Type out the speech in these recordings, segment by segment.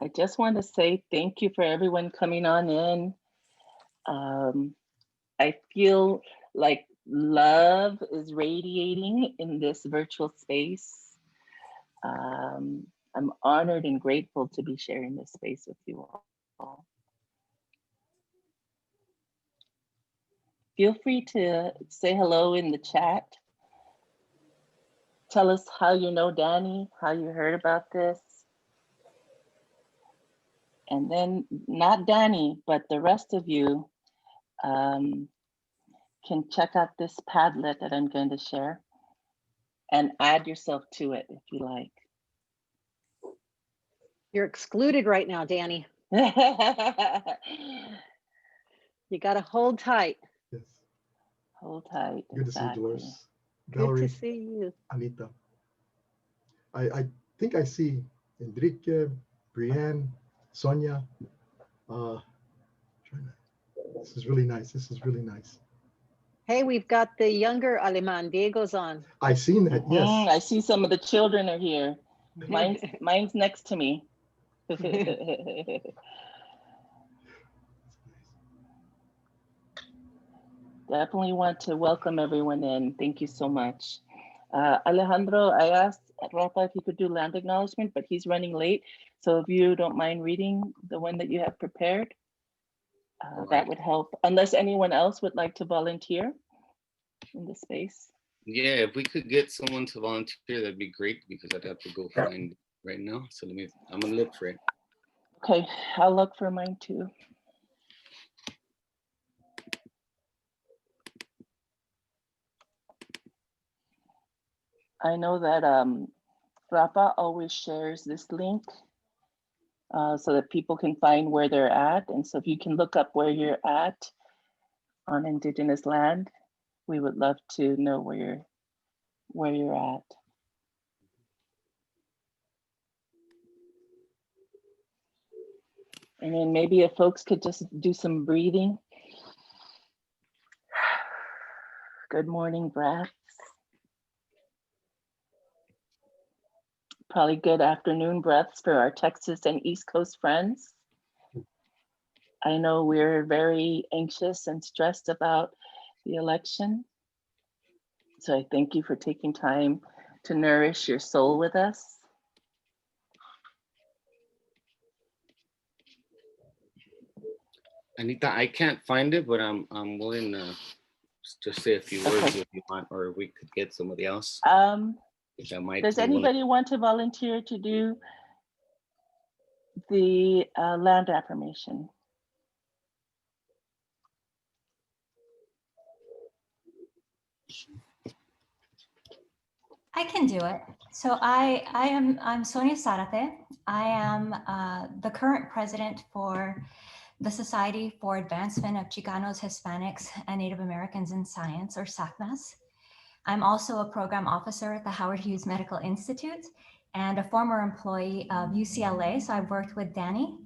I just want to say thank you for everyone coming on in. I feel like love is radiating in this virtual space. I'm honored and grateful to be sharing this space with you all. Feel free to say hello in the chat. Tell us how you know Danny, how you heard about this. And then not Danny, but the rest of you can check out this Padlet that I'm going to share and add yourself to it if you like. You're excluded right now, Danny. You got to hold tight. Yes. Hold tight. Good exactly. to see you, Dolores. Good Valerie, to see you. Anita. I think I see Enrique, Brienne, Sonia. This is really nice. This is really nice. Hey, we've got the younger Aleman. Diego's on. I seen that. Yes. I see some of the children are here. Mine's next to me. Definitely want to welcome everyone in. Thank you so much. Alejandro, I asked Rafa if he could do land acknowledgement, but he's running late. So if you don't mind reading the one that you have prepared, that would help. Unless anyone else would like to volunteer in the space. Yeah, if we could get someone to volunteer, that'd be great because I'd have to go find it right now. So I'm gonna look for it. Okay, I'll look for mine too. I know that Rafa always shares this link so that people can find where they're at. And so if you can look up where you're at on Indigenous land, we would love to know where you're at. And then maybe if folks could just do some breathing. Good morning breaths. Probably good afternoon breaths for our Texas and East Coast friends. I know we're very anxious and stressed about the election. So I thank you for taking time to nourish your soul with us. Anita, I can't find it, but I'm willing to just say a few words if you want, or we could get somebody else. Does anybody want to volunteer to do the land affirmation? I can do it. So I'm Sonia Zarate. I am the current president for the Society for Advancement of Chicanos, Hispanics, and Native Americans in Science, or SACMAS. I'm also a program officer at the Howard Hughes Medical Institute and a former employee of UCLA. So I've worked with Danny.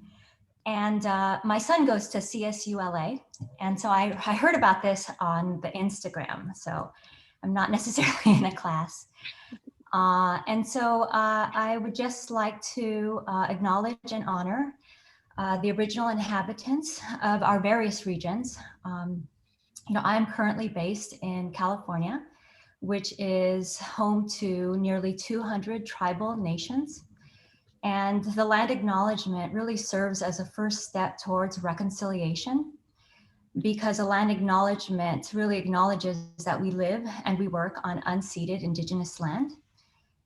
And my son goes to CSULA. And so I heard about this on the Instagram. So I'm not necessarily in a class. And so I would just like to acknowledge and honor the original inhabitants of our various regions. I'm currently based in California, which is home to nearly 200 tribal nations. And the land acknowledgement really serves as a first step towards reconciliation, because a land acknowledgement really acknowledges that we live and we work on unceded Indigenous land.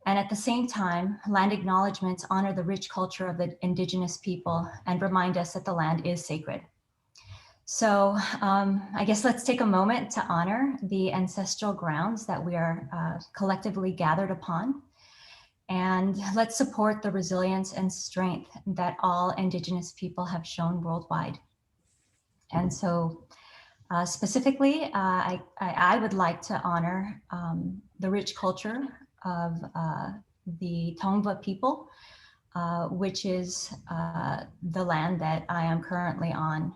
And at the same time, land acknowledgements honor the rich culture of the Indigenous people and remind us that the land is sacred. So I guess let's take a moment to honor the ancestral grounds that we are collectively gathered upon. And let's support the resilience and strength that all Indigenous people have shown worldwide. And so specifically, I would like to honor the rich culture of the Tongva people, which is the land that I am currently on,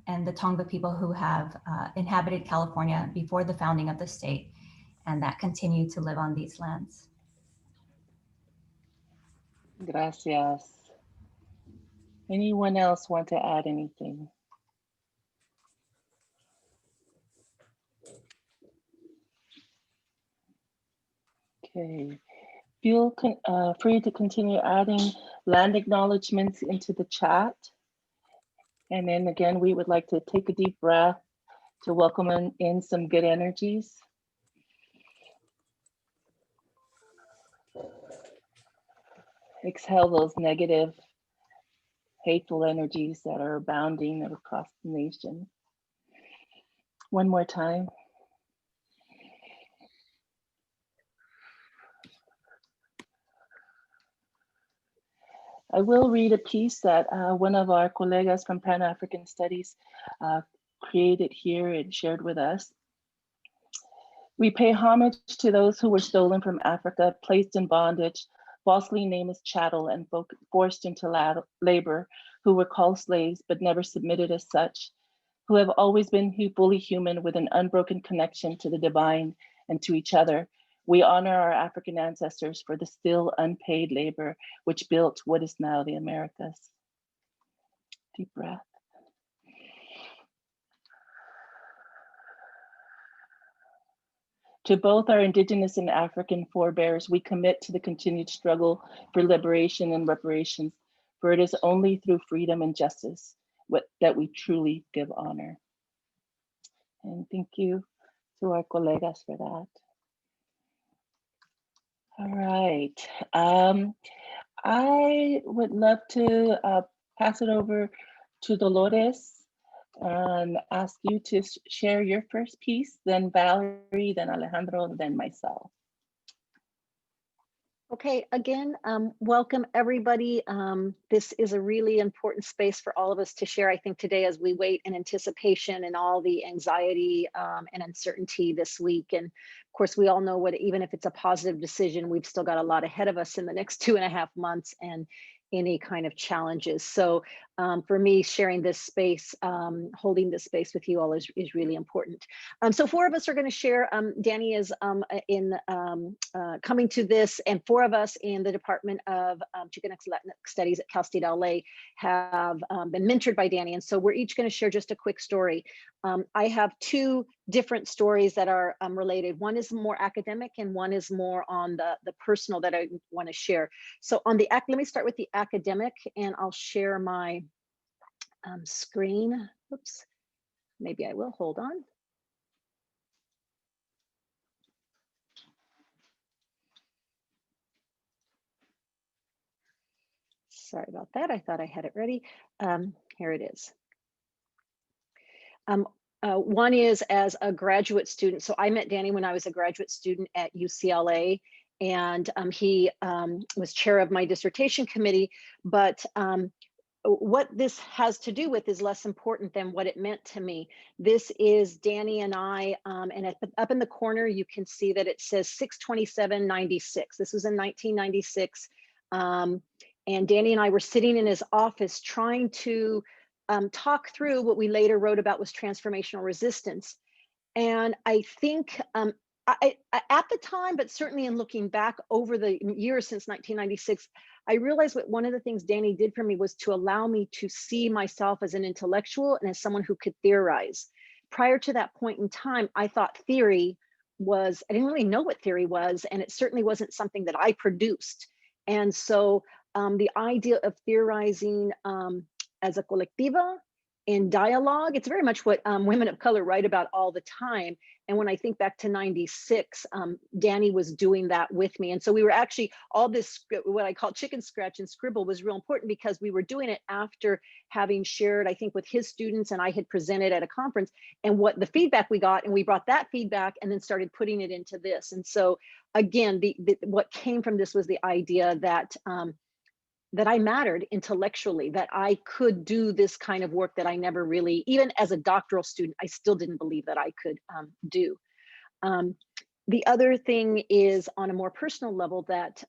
and the Tongva people who have inhabited California before the founding of the state, and that continue to live on these lands. Gracias. Anyone else want to add anything? Okay, feel free to continue adding land acknowledgements into the chat. And then again, we would like to take a deep breath to welcome in some good energies. Exhale those negative, hateful energies that are abounding across the nation. One more time. I will read a piece that one of our colegas from Pan-African Studies created here and shared with us. We pay homage to those who were stolen from Africa, placed in bondage, falsely named as chattel and forced into labor, who were called slaves but never submitted as such, who have always been fully human with an unbroken connection to the divine and to each other. We honor our African ancestors for the still unpaid labor which built what is now the Americas. Deep breath. To both our Indigenous and African forebears, we commit to the continued struggle for liberation and reparations, for it is only through freedom and justice that we truly give honor. And thank you to our colegas for that. All right. I would love to pass it over to Dolores and ask you to share your first piece, then Valerie, then Alejandro, then myself. Okay, again, welcome everybody. This is a really important space for all of us to share, I think, today as we wait in anticipation and all the anxiety and uncertainty this week. And of course, we all know what, even if it's a positive decision, we've still got a lot ahead of us in the next 2.5 months and any kind of challenges. So for me, sharing this space, holding this space with you all is really important. So 4 of us are going to share. Danny is coming to this, and 4 of us in the Department of Chicana Latinx Studies at Cal State LA have been mentored by Danny. And so we're each going to share just a quick story. I have 2 different stories that are related. One is more academic and one is more on the personal that I want to share. So on the, let me start with the academic, and I'll share my screen. Oops, maybe I will, hold on. Sorry about that, I thought I had it ready. Here it is. One is as a graduate student. So I met Danny when I was a graduate student at UCLA, and he was chair of my dissertation committee. But what this has to do with is less important than what it meant to me. This is Danny and I, and up in the corner, you can see that it says 6/27/96. This was in 1996. And Danny and I were sitting in his office trying to talk through what we later wrote about was transformational resistance. And I think at the time, but certainly in looking back over the years since 1996, I realized what one of the things Danny did for me was to allow me to see myself as an intellectual and as someone who could theorize. Prior to that point in time, I thought theory was, I didn't really know what theory was, and it certainly wasn't something that I produced. And so the idea of theorizing as a colectiva in dialogue, it's very much what women of color write about all the time. And when I think back to 96, Danny was doing that with me. And so we were actually, all this, what I call chicken scratch and scribble was real important because we were doing it after having shared, I think, with his students, and I had presented at a conference, and what the feedback we got, and we brought that feedback and then started putting it into this. And so again, what came from this was the idea that that I mattered intellectually, that I could do this kind of work that I never really, even as a doctoral student, I still didn't believe that I could do. The other thing is on a more personal level that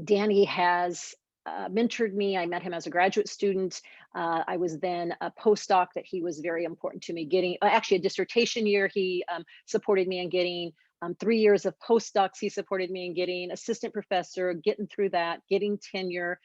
Danny has mentored me. I met him as a graduate student. I was then a postdoc that he was very important to me getting, actually a dissertation year, he supported me in getting 3 years of postdocs. He supported me in getting assistant professor, getting through that, getting tenure.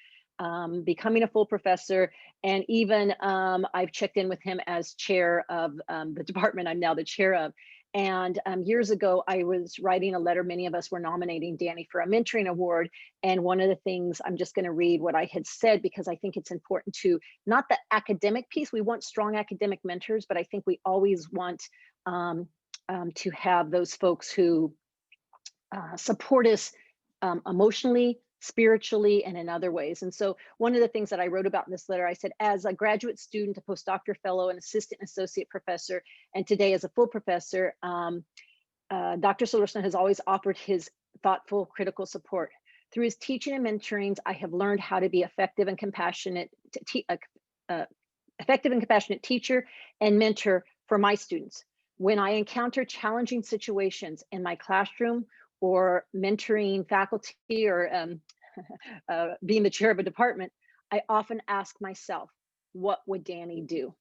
becoming a full professor. And even I've checked in with him as chair of the department I'm now the chair of. And years ago, I was writing a letter. Many of us were nominating Danny for a mentoring award. And one of the things, I'm just going to read what I had said, because I think it's important to, not the academic piece, we want strong academic mentors, but I think we always want to have those folks who support us emotionally, spiritually, and in other ways. And so one of the things that I wrote about in this letter, I said, as a graduate student, a postdoctoral fellow, an assistant and associate professor, and today as a full professor, Dr. Solorzano has always offered his thoughtful, critical support. Through his teaching and mentorings, I have learned how to be effective and compassionate teacher and mentor for my students. When I encounter challenging situations in my classroom or mentoring faculty or being the chair of a department, I often ask myself, what would Danny do?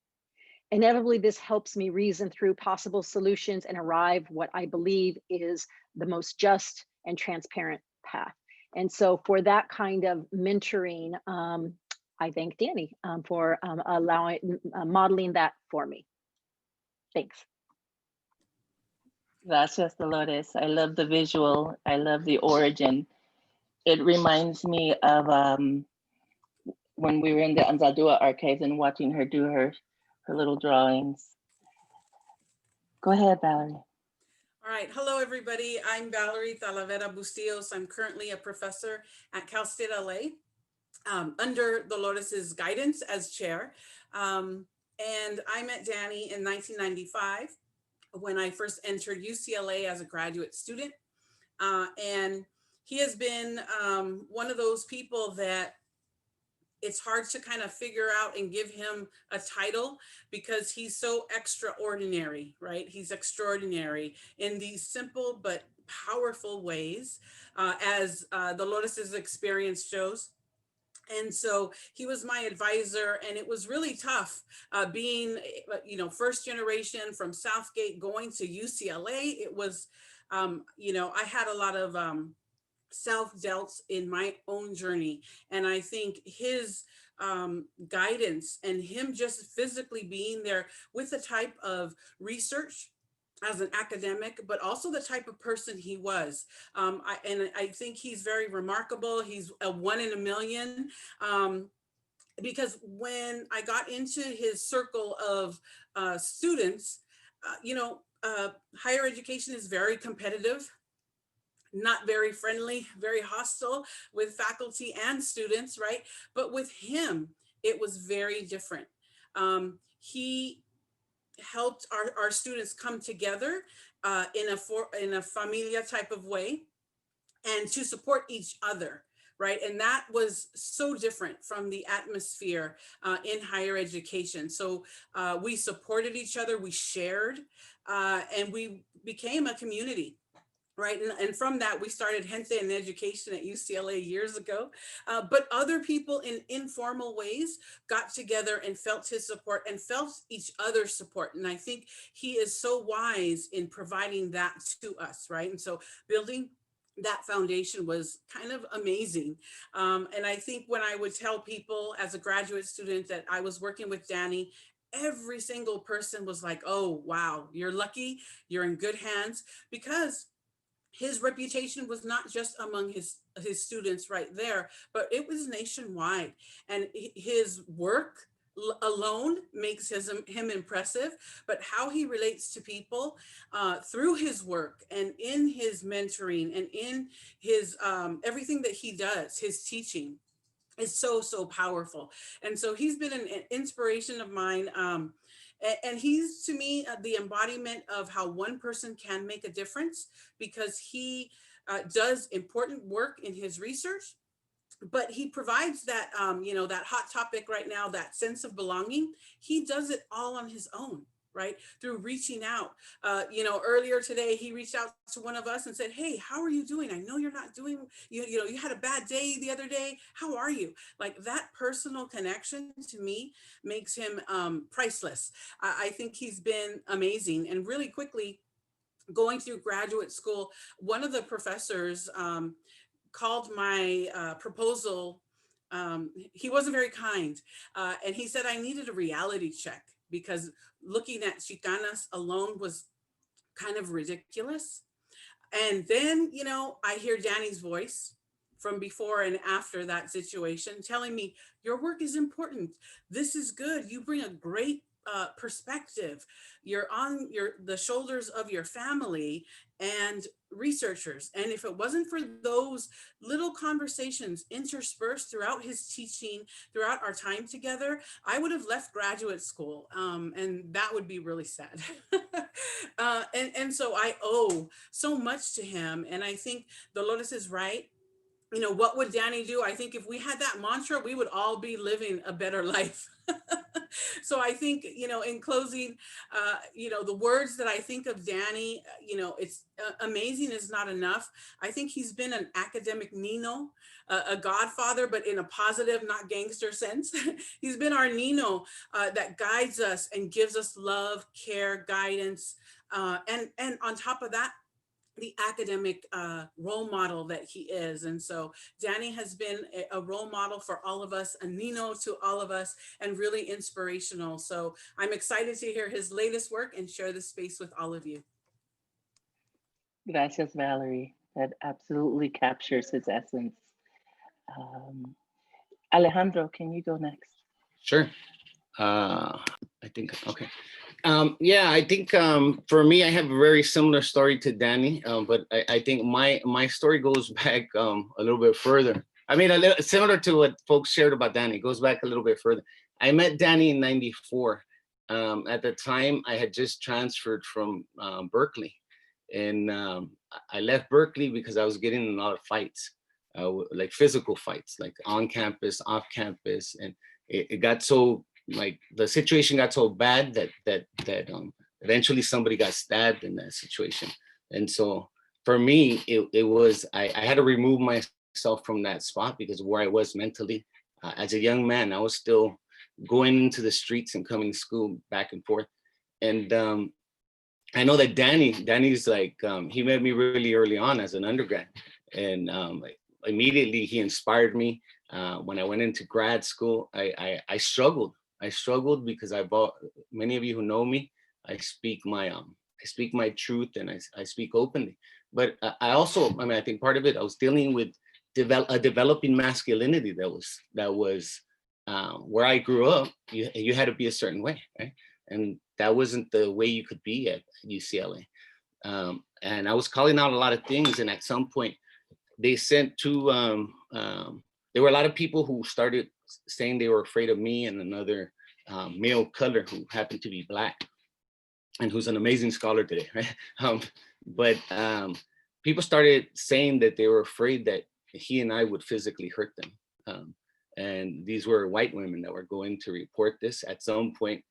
Inevitably, this helps me reason through possible solutions and arrive what I believe is the most just and transparent path. And so for that kind of mentoring, I thank Danny for modeling that for me. Thanks. Gracias, Dolores. I love the visual. I love the origin. It reminds me of when we were in the Anzaldúa archives and watching her do her little drawings. Go ahead, Valerie. All right, hello everybody. I'm Valerie Talavera Bustillos. I'm currently a professor at Cal State LA under Dolores's guidance as chair. And I met Danny in 1995 when I first entered UCLA as a graduate student. And he has been one of those people that it's hard to kind of figure out and give him a title because he's so extraordinary, right? He's extraordinary in these simple but powerful ways, as Dolores's experience shows. And so he was my advisor, and it was really tough being, first generation from Southgate going to UCLA. It was, I had a lot of self-doubts in my own journey. And I think his guidance and him just physically being there with the type of research as an academic, but also the type of person he was. I think he's very remarkable. He's a 1 in a million. Because when I got into his circle of students, higher education is very competitive, not very friendly, very hostile with faculty and students, right? But with him, it was very different. He helped our students come together in a familia type of way and to support each other, right? And that was so different from the atmosphere in higher education. So we supported each other, we shared, and we became a community. Right. And from that, we started Gente in Education at UCLA years ago. But other people in informal ways got together and felt his support and felt each other's support. And I think he is so wise in providing that to us. Right. And so building that foundation was kind of amazing. And I think when I would tell people as a graduate student that I was working with Danny, every single person was like, oh, wow, you're lucky, you're in good hands, because his reputation was not just among his students right there, but it was nationwide. And his work alone makes him impressive, but how he relates to people through his work and in his mentoring and in his everything that he does, his teaching is so, so powerful. And so he's been an inspiration of mine. And he's, to me, the embodiment of how one person can make a difference, because he does important work in his research, but he provides that, that hot topic right now, that sense of belonging. He does it all on his own, right? Through reaching out. Earlier today, he reached out to one of us and said, hey, how are you doing? I know you're not doing, you had a bad day the other day. How are you? Like, that personal connection to me makes him priceless. I think he's been amazing. And really quickly, going through graduate school, one of the professors called my proposal he wasn't very kind. And he said I needed a reality check because looking at Chicanas alone was kind of ridiculous. And then, you know, I hear Danny's voice from before and after that situation telling me, your work is important. This is good. You bring a great perspective. You're on the shoulders of your family and researchers. And if it wasn't for those little conversations interspersed throughout his teaching, throughout our time together, I would have left graduate school. And that would be really sad. And so I owe so much to him. And I think Dolores is right. You know, what would Danny do? I think if we had that mantra, we would all be living a better life. So I think, you know, in closing, you know, the words that I think of Danny, you know, it's amazing is not enough. I think he's been an academic Nino, a godfather, but in a positive, not gangster sense. He's been our Nino that guides us and gives us love, care, guidance. And on top of that, the academic role model that he is. And so Danny has been a role model for all of us, a Nino to all of us, and really inspirational. So I'm excited to hear his latest work and share this space with all of you. Gracias, Valerie. That absolutely captures his essence. Alejandro, can you go next? Sure. I think, okay. Yeah, I think for me, I have a very similar story to Danny, but I think my story goes back a little bit further. I mean, a little similar to what folks shared about Danny, goes back a little bit further. I met Danny in '94. At the time, I had just transferred from Berkeley, and I left Berkeley because I was getting in a lot of fights, like physical fights, like on campus, off campus, and it got so, like, the situation got so bad that eventually somebody got stabbed in that situation. And so for me, it was, I had to remove myself from that spot because of where I was mentally. As a young man, I was still going into the streets and coming to school back and forth. And I know that Danny's like, he met me really early on as an undergrad. And immediately he inspired me. When I went into grad school, I struggled. I struggled because many of you who know me, I speak my truth and I speak openly. But I also, I mean, I think part of it, I was dealing with a developing masculinity that was where I grew up. You had to be a certain way, right? And that wasn't the way you could be at UCLA. And I was calling out a lot of things. And at some point, they sent two. There were a lot of people who started saying they were afraid of me and another male color who happened to be Black and who's an amazing scholar today, right? But people started saying that they were afraid that he and I would physically hurt them. And these were white women that were going to report this. At some point,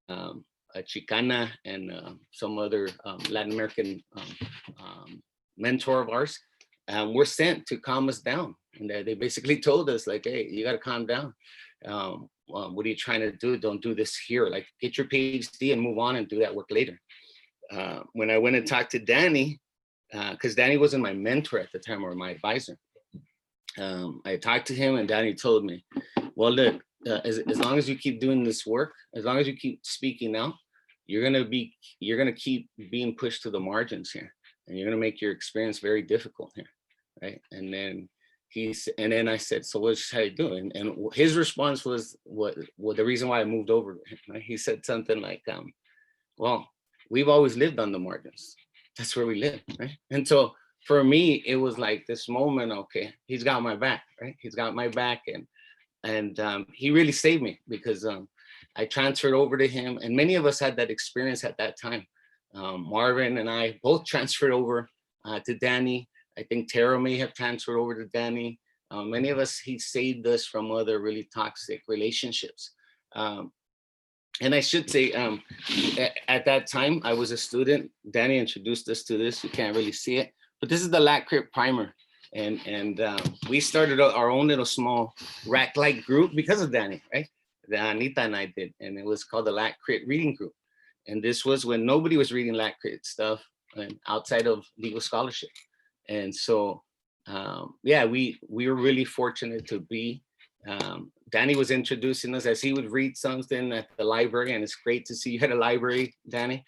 a Chicana and some other Latin American mentor of ours were sent to calm us down. And they basically told us, like, hey, you got to calm down. What are you trying to do? Don't do this here. Like, get your PhD and move on and do that work later. When I went and talked to Danny, because Danny wasn't my mentor at the time or my advisor, I talked to him and Danny told me, well, look, as long as you keep doing this work, as long as you keep speaking out, you're gonna keep being pushed to the margins here, and you're gonna make your experience very difficult here, right? And then I said, so what should I do? And his response was what the reason why I moved over. Right? He said something like, well, we've always lived on the margins. That's where we live, right? And so for me, it was like this moment, okay, he's got my back, right? He's got my back, and he really saved me because I transferred over to him, and many of us had that experience at that time. Marvin and I both transferred over to Danny. I think Tara may have transferred over to Danny. Many of us, he saved us from other really toxic relationships. And I should say, at that time, I was a student. Danny introduced us to this. You can't really see it, but this is the LAC Crit Primer. And we started our own little small RAC-like group because of Danny, right? That Anita and I did, and it was called the LAC Crit Reading Group. And this was when nobody was reading LAC Crit stuff outside of legal scholarship. And so, yeah, we were really fortunate to be Danny was introducing us as he would read something at the library, and it's great to see you at a library, Danny.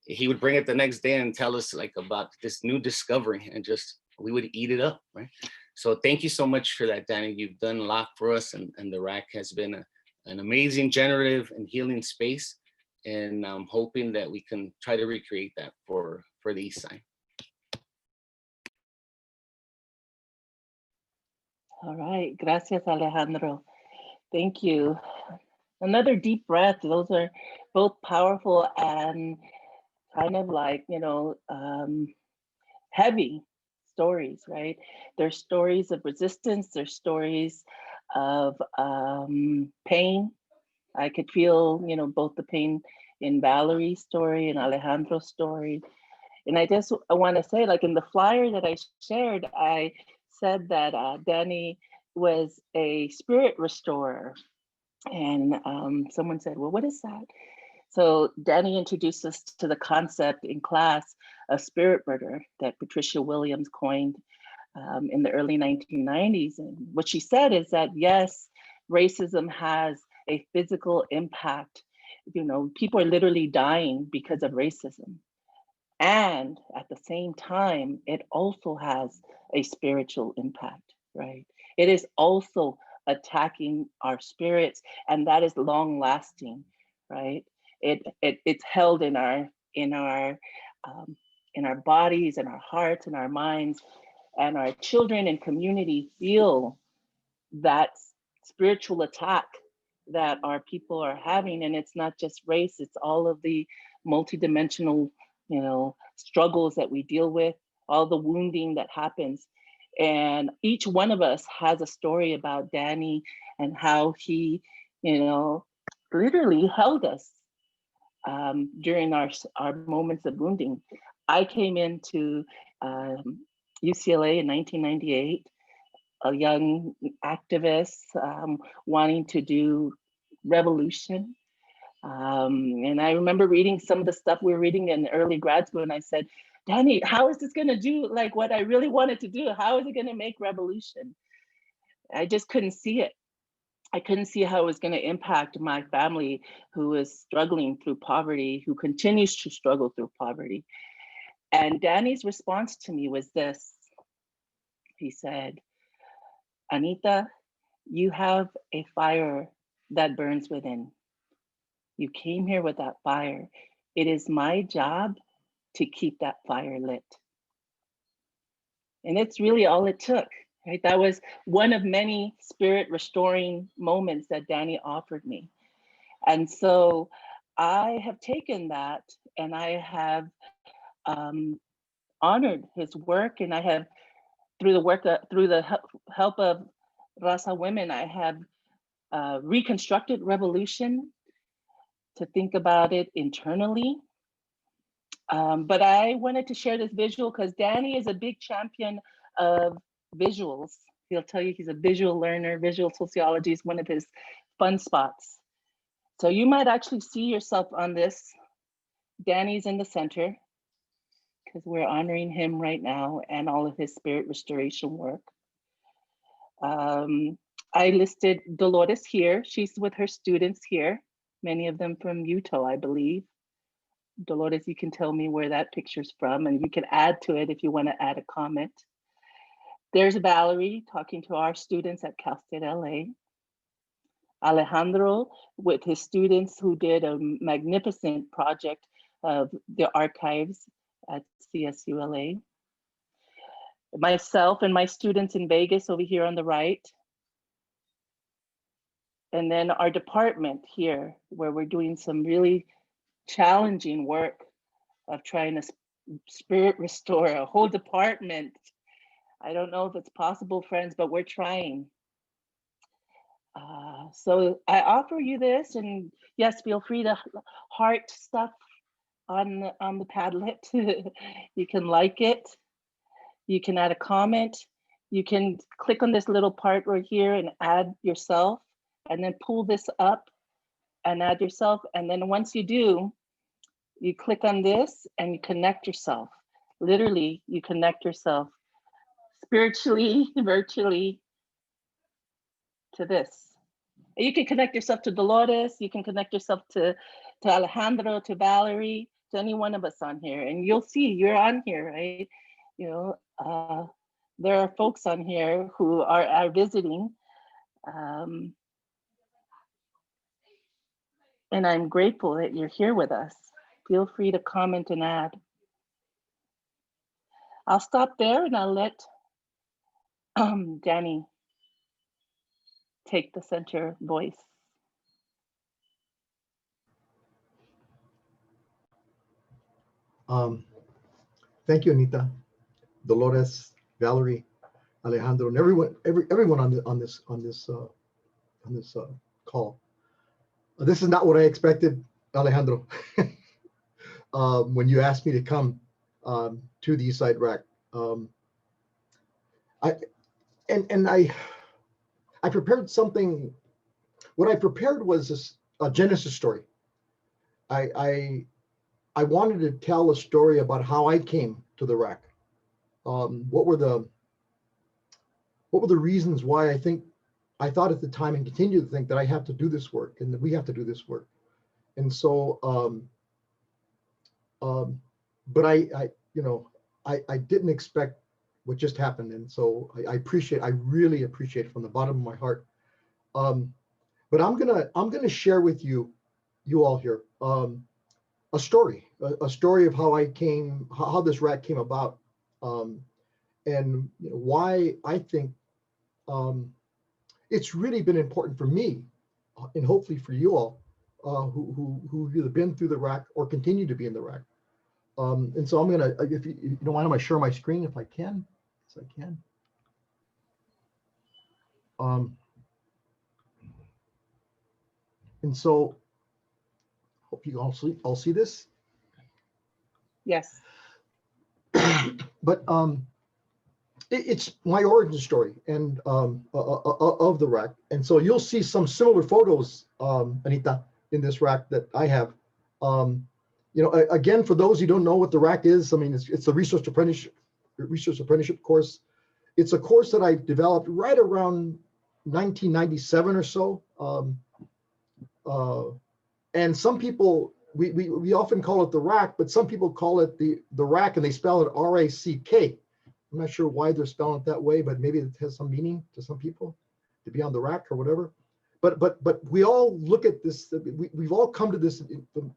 He would bring it the next day and tell us like about this new discovery, and just we would eat it up, right? So thank you so much for that, Danny. You've done a lot for us, and the RAC has been an amazing generative and healing space, and I'm hoping that we can try to recreate that for the East Side. All right, gracias, Alejandro. Thank you. Another deep breath. Those are both powerful and kind of like, you know, heavy stories, right? They're stories of resistance. They're stories of pain. I could feel, you know, both the pain in Valerie's story and Alejandro's story. And I want to say, like in the flyer that I shared, I said that Danny was a spirit restorer. And someone said, well, what is that? So Danny introduced us to the concept in class of spirit murder that Patricia Williams coined in the early 1990s. And what she said is that, yes, racism has a physical impact. You know, people are literally dying because of racism. And at the same time, it also has a spiritual impact, right? It is also attacking our spirits, and that is long lasting, right? It's held in our bodies, in our hearts, in our minds, and our children and community feel that spiritual attack that our people are having. And it's not just race, it's all of the multidimensional, you know, struggles that we deal with, all the wounding that happens. And each one of us has a story about Danny and how he, you know, literally held us during our moments of wounding. I came into UCLA in 1998, a young activist wanting to do revolution. And I remember reading some of the stuff we were reading in early grad school, and I said, Danny, how is this gonna do like what I really wanted to do? How is it gonna make revolution? I just couldn't see it. I couldn't see how it was gonna impact my family who is struggling through poverty, who continues to struggle through poverty. And Danny's response to me was this. He said, Anita, you have a fire that burns within. You came here with that fire. It is my job to keep that fire lit. And it's really all it took, right? That was one of many spirit restoring moments that Danny offered me. And so I have taken that and I have honored his work, and I have, through the help of Raza women, I have reconstructed revolution to think about it internally. But I wanted to share this visual because Danny is a big champion of visuals. He'll tell you he's a visual learner. Visual sociology is one of his fun spots. So you might actually see yourself on this. Danny's in the center because we're honoring him right now and all of his spirit restoration work. I listed Lotus here. She's with her students here, many of them from Utah, I believe. Dolores, you can tell me where that picture's from, and you can add to it if you want to add a comment. There's Valerie talking to our students at Cal State LA. Alejandro with his students who did a magnificent project of the archives at CSULA. Myself and my students in Vegas over here on the right. And then our department here, where we're doing some really challenging work of trying to spirit restore a whole department. I don't know if it's possible, friends, but we're trying. So I offer you this, and yes, feel free to heart stuff on the Padlet. You can like it. You can add a comment. You can click on this little part right here and add yourself, and then pull this up and add yourself. And then once you do, you click on this and you connect yourself. Literally, you connect yourself spiritually, virtually, to this. You can connect yourself to Dolores, you can connect yourself to Alejandro, to Valerie, to any one of us on here, and you'll see you're on here, right? You know, there are folks on here who are visiting. And I'm grateful that you're here with us. Feel free to comment and add. I'll stop there and I'll let Danny take the center voice. Thank you, Anita, Dolores, Valerie, Alejandro, and everyone on this call. This is not what I expected, Alejandro. When you asked me to come to the Eastside RAC, I prepared something. What I prepared was a Genesis story. I wanted to tell a story about how I came to the RAC. What were the reasons why I thought at the time and continue to think that I have to do this work and that we have to do this work. And so, but I didn't expect what just happened. And so I really appreciate it from the bottom of my heart. But I'm gonna share with you all here, a story of how I came, how this RAC came about, and why I think it's really been important for me, and hopefully for you all who've either been through the RAC or continue to be in the RAC. And so I'm gonna, if you don't mind, I'm gonna share my screen if I can. Yes, I can. And so, hope you all see this. Yes. But it's my origin story and of the RAC. And so you'll see some similar photos, Anita, in this RAC that I have. Again, for those who don't know what the RAC is, I mean, it's a Research Apprenticeship course. It's a course that I developed right around 1997 or so. And some people, we often call it the RAC, but some people call it the RAC and they spell it R-A-C-K. I'm not sure why they're spelling it that way, but maybe it has some meaning to some people to be on the RAC or whatever. But we all look at this, we've all come to this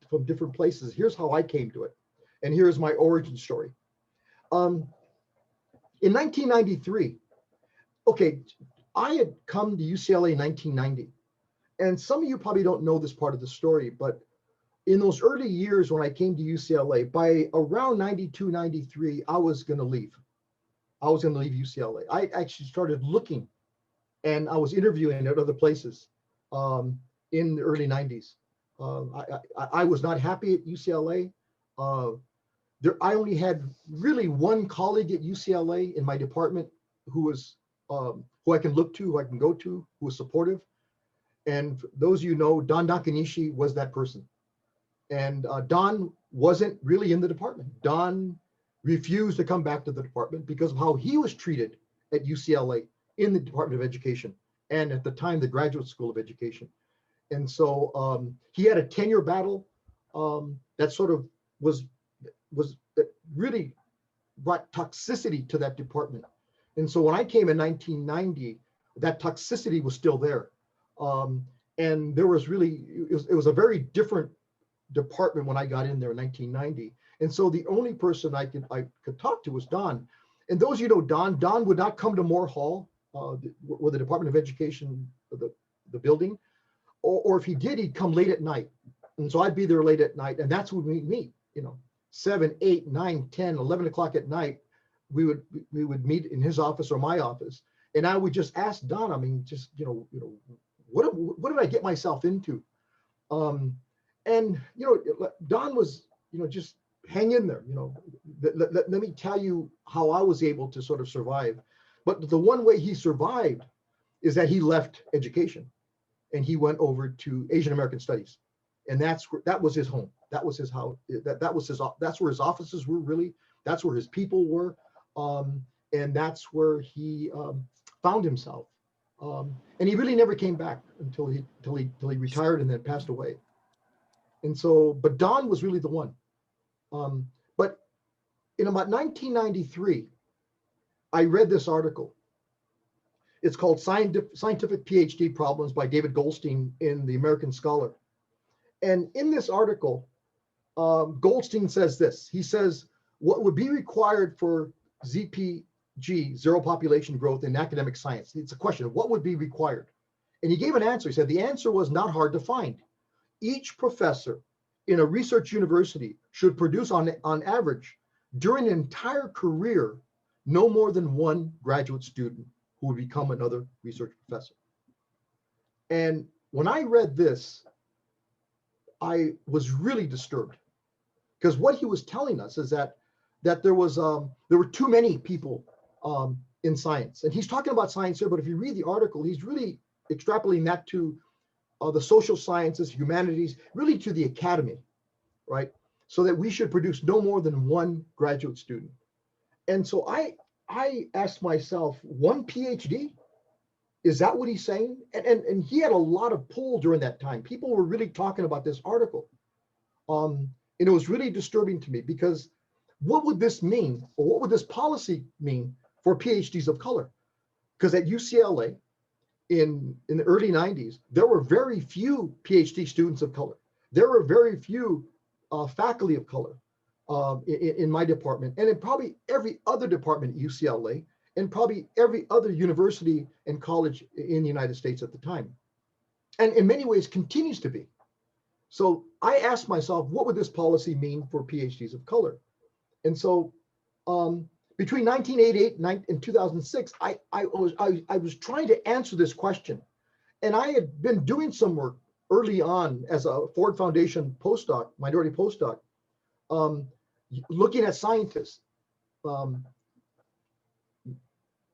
from different places. Here's how I came to it. And here's my origin story. In 1993, okay, I had come to UCLA in 1990. And some of you probably don't know this part of the story, but in those early years when I came to UCLA, by around 92, 93, I was going to leave. I was going to leave UCLA. I actually started looking and I was interviewing at other places in the early 90s. I was not happy at UCLA. I only had really one colleague at UCLA in my department who was who I can look to, who I can go to, who was supportive. And for those Don Nakanishi was that person. And Don wasn't really in the department. Don refused to come back to the department because of how he was treated at UCLA in the Department of Education and at the time the Graduate School of Education. And so he had a tenure battle that sort of that really brought toxicity to that department. And so when I came in 1990, that toxicity was still there. And there was really, it was a very different department when I got in there in 1990. And so the only person I could talk to was Don. And those Don would not come to Moore Hall, where the Department of Education, the building, or if he did, he'd come late at night. And so I'd be there late at night, and that's when we meet, 7, 8, 9, 10, 11 o'clock at night, we would meet in his office or my office. And I would just ask Don, I mean, just, what did I get myself into? And, Don was, just hang in there, let me tell you how I was able to sort of survive. But the one way he survived is that he left education and he went over to Asian American Studies. And that was his home. That was his house. That's where his offices were really. That's where his people were. And that's where he found himself. And he really never came back until he retired and then passed away. And so, but Don was really the one. But in about 1993, I read this article. It's called Scientific PhD Problems by David Goldstein in the American Scholar. And in this article, Goldstein says this. He says, what would be required for ZPG, zero population growth in academic science? It's a question of what would be required. And he gave an answer. He said the answer was not hard to find. Each professor in a research university should produce on average during an entire career no more than one graduate student who would become another research professor. And when I read this, I was really disturbed, because what he was telling us is that there were too many people in science. And he's talking about science here, but if you read the article, he's really extrapolating that to the social sciences, humanities, really to the academy, right? So that we should produce no more than one graduate student. And so I asked myself, one PhD? Is that what he's saying? And he had a lot of pull during that time. People were really talking about this article. And it was really disturbing to me, because what would this mean, or what would this policy mean for PhDs of color? Because at UCLA in the early 90s, there were very few PhD students of color. There were very few faculty of color in my department, and in probably every other department at UCLA, and probably every other university and college in the United States at the time. And in many ways continues to be. So I asked myself, what would this policy mean for PhDs of color? And so between 1988 and 2006, I was trying to answer this question. And I had been doing some work early on as a Ford Foundation postdoc, minority postdoc, looking at scientists,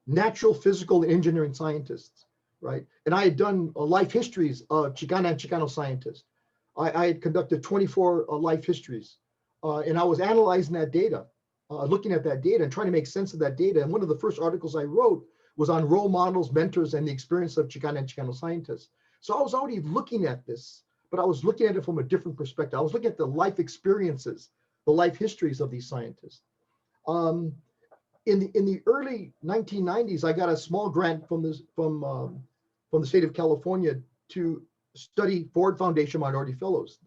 natural, physical, and engineering scientists, right? And I had done life histories of Chicana and Chicano scientists. I had conducted 24 life histories, and I was analyzing that data, looking at that data and trying to make sense of that data. And one of the first articles I wrote was on role models, mentors, and the experience of Chicana and Chicano scientists. So I was already looking at this, but I was looking at it from a different perspective. I was looking at the life experiences, the life histories of these scientists. In the early 1990s, I got a small grant from the state of California to study Ford Foundation Minority Fellows,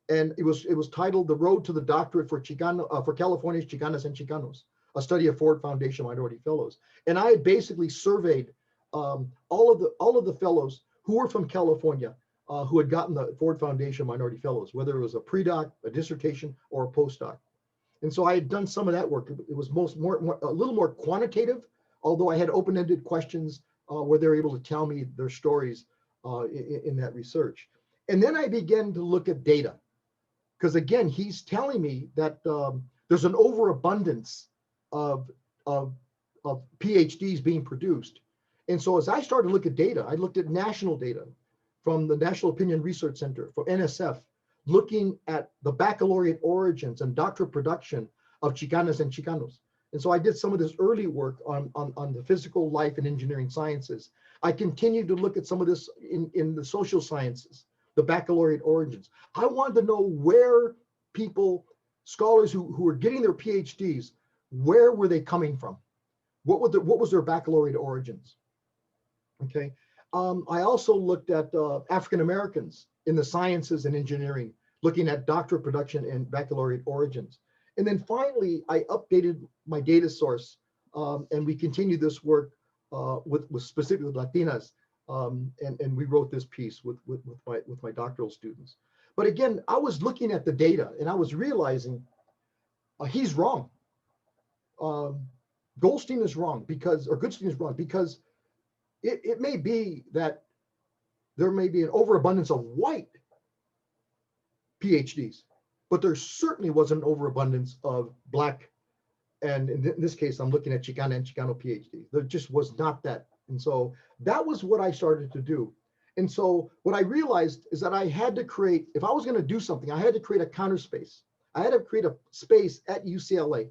and it was titled "The Road to the Doctorate for California's Chicanas and Chicanos," a study of Ford Foundation Minority Fellows. And I had basically surveyed all of the fellows who were from California, who had gotten the Ford Foundation Minority Fellows, whether it was a pre-doc, a dissertation, or a postdoc. And so I had done some of that work. It was a little more quantitative, although I had open-ended questions where they were able to tell me their stories in that research. And then I began to look at data, because again, he's telling me that there's an overabundance of PhDs being produced. And so as I started to look at data, I looked at national data from the National Opinion Research Center, for NSF, looking at the baccalaureate origins and doctorate production of Chicanas and Chicanos. And so I did some of this early work on the physical, life, and engineering sciences. I continued to look at some of this in the social sciences, the baccalaureate origins. I wanted to know where people, scholars who were getting their PhDs, where were they coming from? What was their baccalaureate origins? Okay. I also looked at African Americans in the sciences and engineering, looking at doctorate production and baccalaureate origins. And then finally, I updated my data source, and we continued this work with specifically Latinas, and we wrote this piece with my doctoral students. But again, I was looking at the data and I was realizing he's wrong. Goldstein is wrong Goodstein is wrong, because it may be that there may be an overabundance of white PhDs, but there certainly was an overabundance of Black, and in this case, I'm looking at Chicana and Chicano PhDs. There just was not that. And so that was what I started to do. And so what I realized is that I had to create, if I was going to do something, I had to create a counter space. I had to create a space at UCLA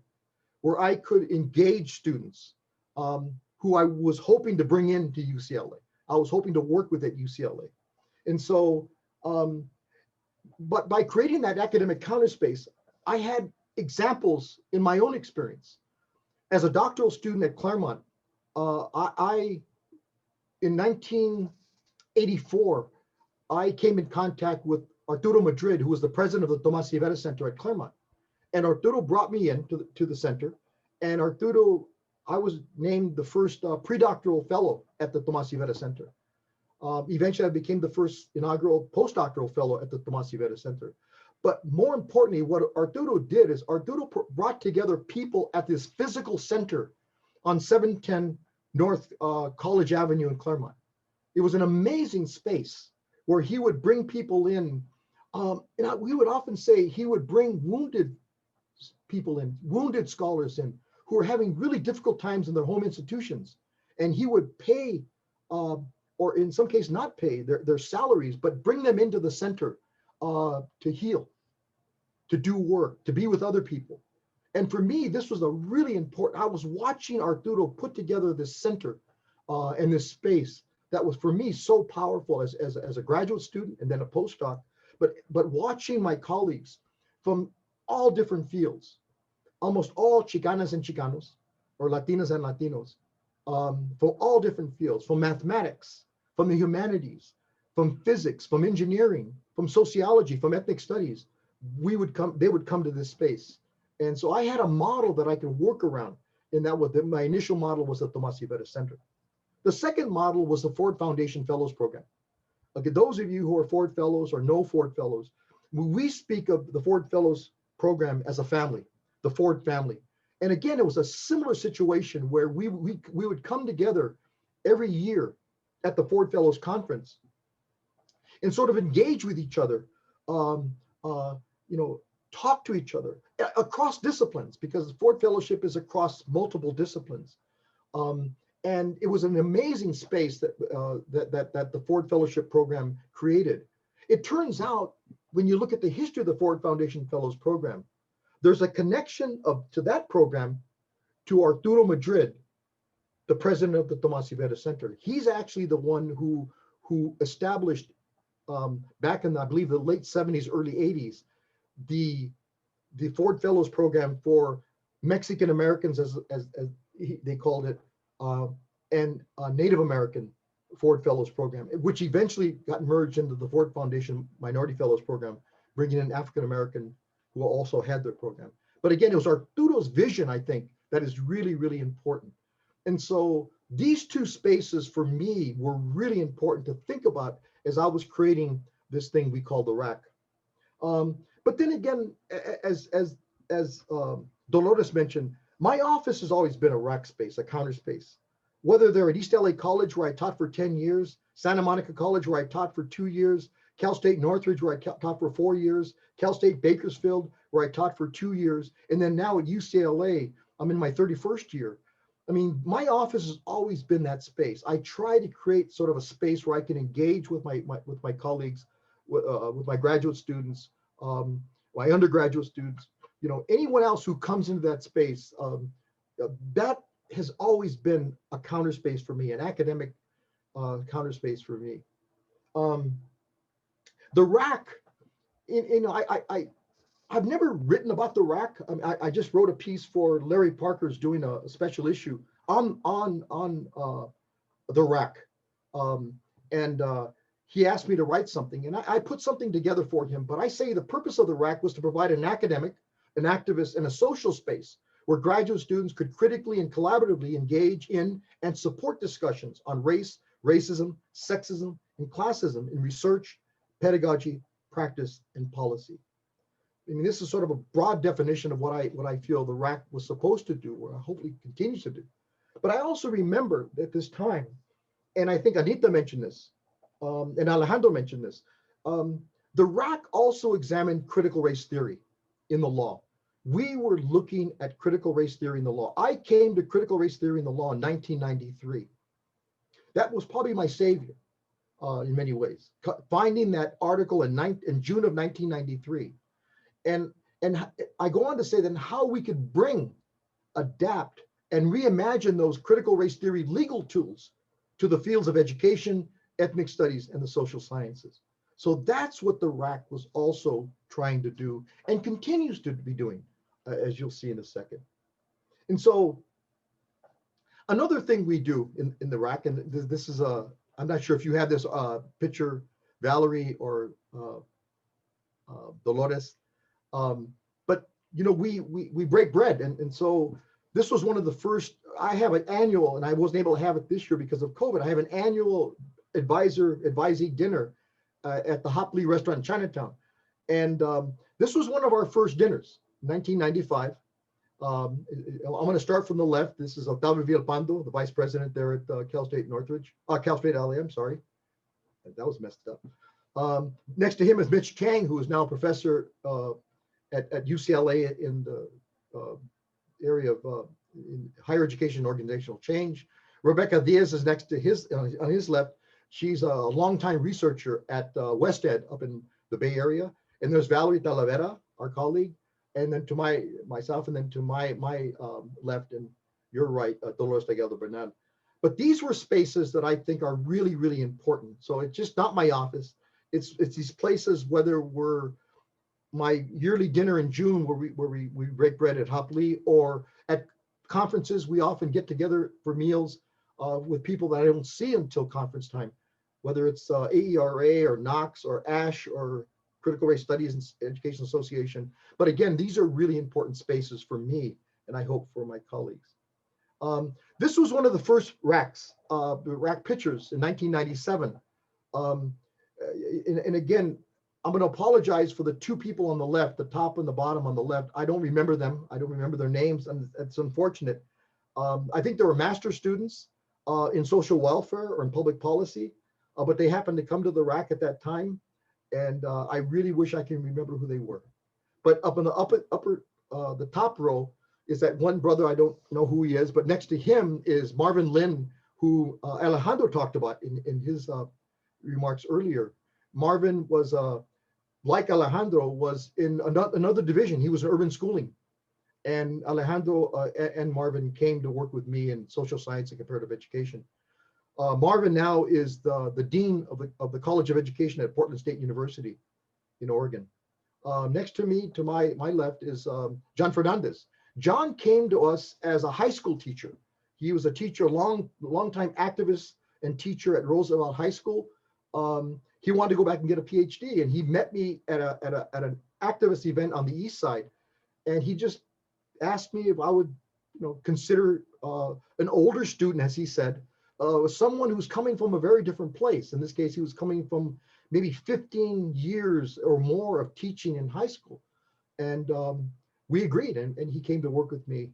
where I could engage students who I was hoping to bring into UCLA. I was hoping to work with at UCLA. And so, but by creating that academic counterspace, I had examples in my own experience. As a doctoral student at Claremont, in 1984, I came in contact with Arturo Madrid, who was the president of the Tomás Rivera Center at Claremont. And Arturo brought me in to the center. And Arturo, I was named the first pre-doctoral fellow at the Tomás Rivera Center. Eventually, I became the first inaugural postdoctoral fellow at the Tomás Rivera Center. But more importantly, what Arturo did is Arturo brought together people at this physical center on 710 North College Avenue in Claremont. It was an amazing space where he would bring people in. We would often say he would bring wounded people in, wounded scholars in, who were having really difficult times in their home institutions. And he would pay, or in some cases not pay their salaries, but bring them into the center to heal, to do work, to be with other people. And for me, this was a really important, I was watching Arturo put together this center and this space that was for me so powerful as a graduate student and then a postdoc, but watching my colleagues from all different fields, almost all Chicanas and Chicanos, or Latinas and Latinos, from all different fields, from mathematics, from the humanities, from physics, from engineering, from sociology, from ethnic studies, they would come to this space. And so I had a model that I could work around, and my initial model was the Tomás Rivera Center. The second model was the Ford Foundation Fellows Program. Okay, those of you who are Ford Fellows or know Ford Fellows, we speak of the Ford Fellows Program as a family, the Ford family. And again, it was a similar situation where we would come together every year at the Ford Fellows Conference and sort of engage with each other, talk to each other across disciplines, because the Ford Fellowship is across multiple disciplines. And it was an amazing space that the Ford Fellowship Program created. It turns out, when you look at the history of the Ford Foundation Fellows Program, there's a connection to that program to Arturo Madrid, the president of the Tomás Rivera Center. He's actually the one who established, back in, I believe, the late 70s, early 80s, the Ford Fellows Program for Mexican Americans, as they called it, and Native American Ford Fellows Program, which eventually got merged into the Ford Foundation Minority Fellows Program, bringing in African American who also had their program. But again, it was Arturo's vision, I think, that is really, really important. And so these two spaces for me were really important to think about as I was creating this thing we call the RAC. But then again, as Dolores mentioned, my office has always been a RAC space, a counter space. Whether they're at East LA College, where I taught for 10 years, Santa Monica College, where I taught for 2 years, Cal State Northridge, where I taught for 4 years, Cal State Bakersfield, where I taught for 2 years, and then now at UCLA, I'm in my 31st year. I mean, my office has always been that space. I try to create sort of a space where I can engage with my colleagues, with my graduate students, my undergraduate students, anyone else who comes into that space. That has always been a counter space for me, an academic counter space for me. The RAC, I've never written about the RAC. I just wrote a piece for Larry Parker's doing a special issue on the RAC. He asked me to write something, and I put something together for him. But I say the purpose of the RAC was to provide an academic, an activist, and a social space where graduate students could critically and collaboratively engage in and support discussions on race, racism, sexism, and classism in research, pedagogy, practice, and policy. I mean, this is sort of a broad definition of what I feel the RAC was supposed to do, or hopefully continues to do. But I also remember at this time, and I think Anita mentioned this, and Alejandro mentioned this, the RAC also examined critical race theory in the law. We were looking at critical race theory in the law. I came to critical race theory in the law in 1993. That was probably my savior in many ways, finding that article in June of 1993. And I go on to say then how we could bring, adapt, and reimagine those critical race theory legal tools to the fields of education, ethnic studies, and the social sciences. So that's what the RAC was also trying to do and continues to be doing, as you'll see in a second. And so another thing we do in the RAC, and this is I'm not sure if you have this picture, Valerie or Dolores, but you know, we break bread, and so this was one of the first. I have an annual, and I wasn't able to have it this year because of COVID. I have an annual advisee dinner at the Hopley restaurant in Chinatown, and this was one of our first dinners, 1995. I'm going to start from the left. This is Octavio Villalpando, the vice president there at Cal State Northridge, Cal State LA, I'm sorry. That was messed up. Next to him is Mitch Chang, who is now a professor at UCLA in the area of in higher education and organizational change. Rebecca Diaz is next to on his left. She's a longtime researcher at Wested up in the Bay Area. And there's Valerie Talavera, our colleague. And then to myself, and then to my left and your right, Dolores Delgado Bernal. But these were spaces that I think are really, really important. So it's just not my office. It's these places, whether we're my yearly dinner in June where we break bread at Hopley, or at conferences, we often get together for meals with people that I don't see until conference time, whether it's AERA or Knox or ASH or Critical Race Studies and Education Association. But again, these are really important spaces for me, and I hope for my colleagues. This was one of the first RACs, the RAC pictures in 1997. And again, I'm going to apologize for the two people on the left, the top and the bottom on the left. I don't remember them. I don't remember their names, and it's unfortunate. I think they were master's students in social welfare or in public policy, but they happened to come to the RAC at that time. And I really wish I can remember who they were. But up in the the top row is that one brother, I don't know who he is, but next to him is Marvin Lin, who Alejandro talked about in his remarks earlier. Marvin was, like Alejandro, was in another division. He was in urban schooling. And Alejandro and Marvin came to work with me in social science and comparative education. Marvin now is the dean of the College of Education at Portland State University in Oregon. Next to me, to my left, is John Fernandez. John came to us as a high school teacher. He was a teacher, long time activist and teacher at Roosevelt High School. He wanted to go back and get a PhD, and he met me at an activist event on the East Side, and he just asked me if I would, consider an older student, as he said, someone who's coming from a very different place. In this case, he was coming from maybe 15 years or more of teaching in high school. And we agreed, and he came to work with me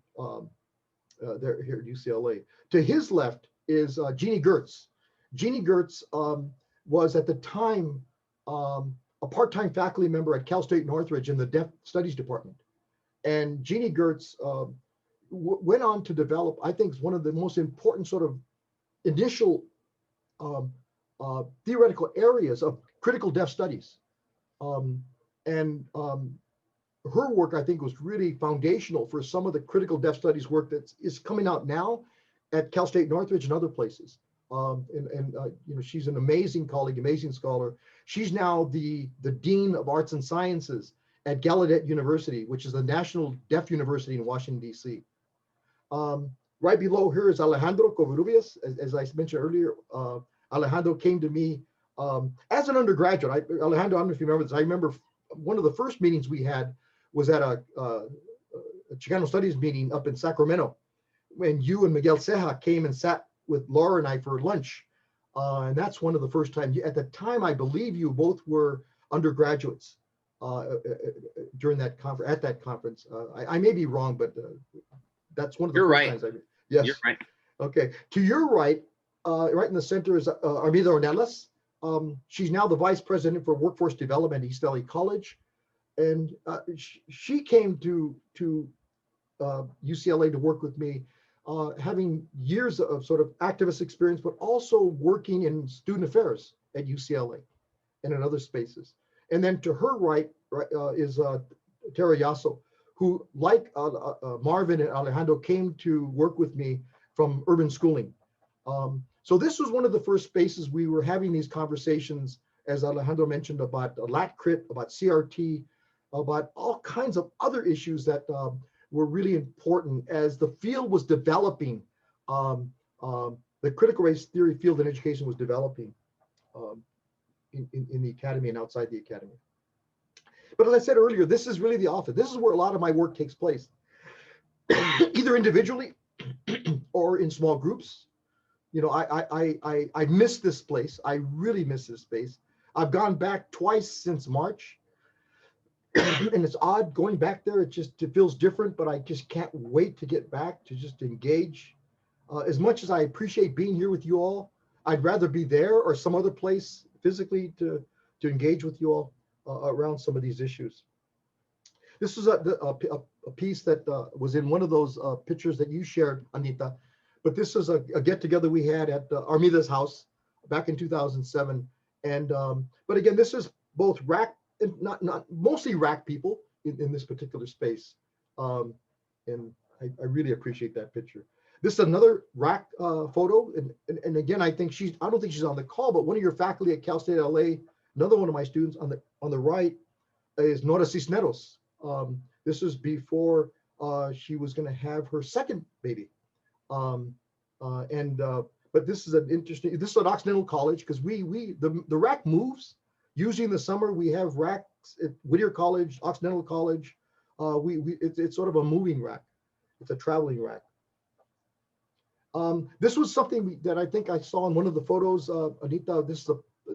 there here at UCLA. To his left is Jeannie Gertz. Jeannie Gertz was at the time a part-time faculty member at Cal State Northridge in the Deaf Studies Department. And Jeannie Gertz went on to develop, I think, one of the most important sort of initial theoretical areas of critical deaf studies. Her work, I think, was really foundational for some of the critical deaf studies work that is coming out now at Cal State Northridge and other places. She's an amazing colleague, amazing scholar. She's now the Dean of Arts and Sciences at Gallaudet University, which is the National Deaf University in Washington, D.C. Right below her is Alejandro Covarrubias. As I mentioned earlier, Alejandro came to me as an undergraduate. Alejandro, I don't know if you remember this. I remember one of the first meetings we had was at a Chicano Studies meeting up in Sacramento, when you and Miguel Ceja came and sat with Laura and I for lunch. And that's one of the first times. At the time, I believe you both were undergraduates during that conference. At that conference, I may be wrong, but that's one of the You're first right. times yes. You're right. Okay. To your right, right in the center is Armida Ornelas. She's now the vice president for workforce development at East LA College, and she came to UCLA to work with me, having years of sort of activist experience, but also working in student affairs at UCLA and in other spaces. And then to her right is Tara Yasso, who, like Marvin and Alejandro, came to work with me from urban schooling. So this was one of the first spaces we were having these conversations, as Alejandro mentioned, about lat crit, about CRT, about all kinds of other issues that were really important as the field was developing. The critical race theory field in education was developing in the academy and outside the academy. But as I said earlier, this is really the office. This is where a lot of my work takes place, either individually or in small groups. You know, I miss this place. I really miss this space. I've gone back twice since March, and it's odd going back there. It feels different, but I just can't wait to get back to just engage. As much as I appreciate being here with you all, I'd rather be there or some other place physically to engage with you all around some of these issues. This was a piece that was in one of those pictures that you shared, Anita. But this is a get-together we had at Armida's house back in 2007. And but again, this is both RAC, not mostly RAC people in this particular space. And I really appreciate that picture. This is another RAC photo. And again, I don't think she's on the call, but one of your faculty at Cal State LA, another one of my students on the right is Nora Cisneros. This is before she was going to have her second baby. But this is an interesting, this is at Occidental College, because the RAC moves. Usually in the summer, we have RACs at Whittier College, Occidental College. It's sort of a moving RAC. It's a traveling RAC. This was something that I think I saw in one of the photos, Anita. This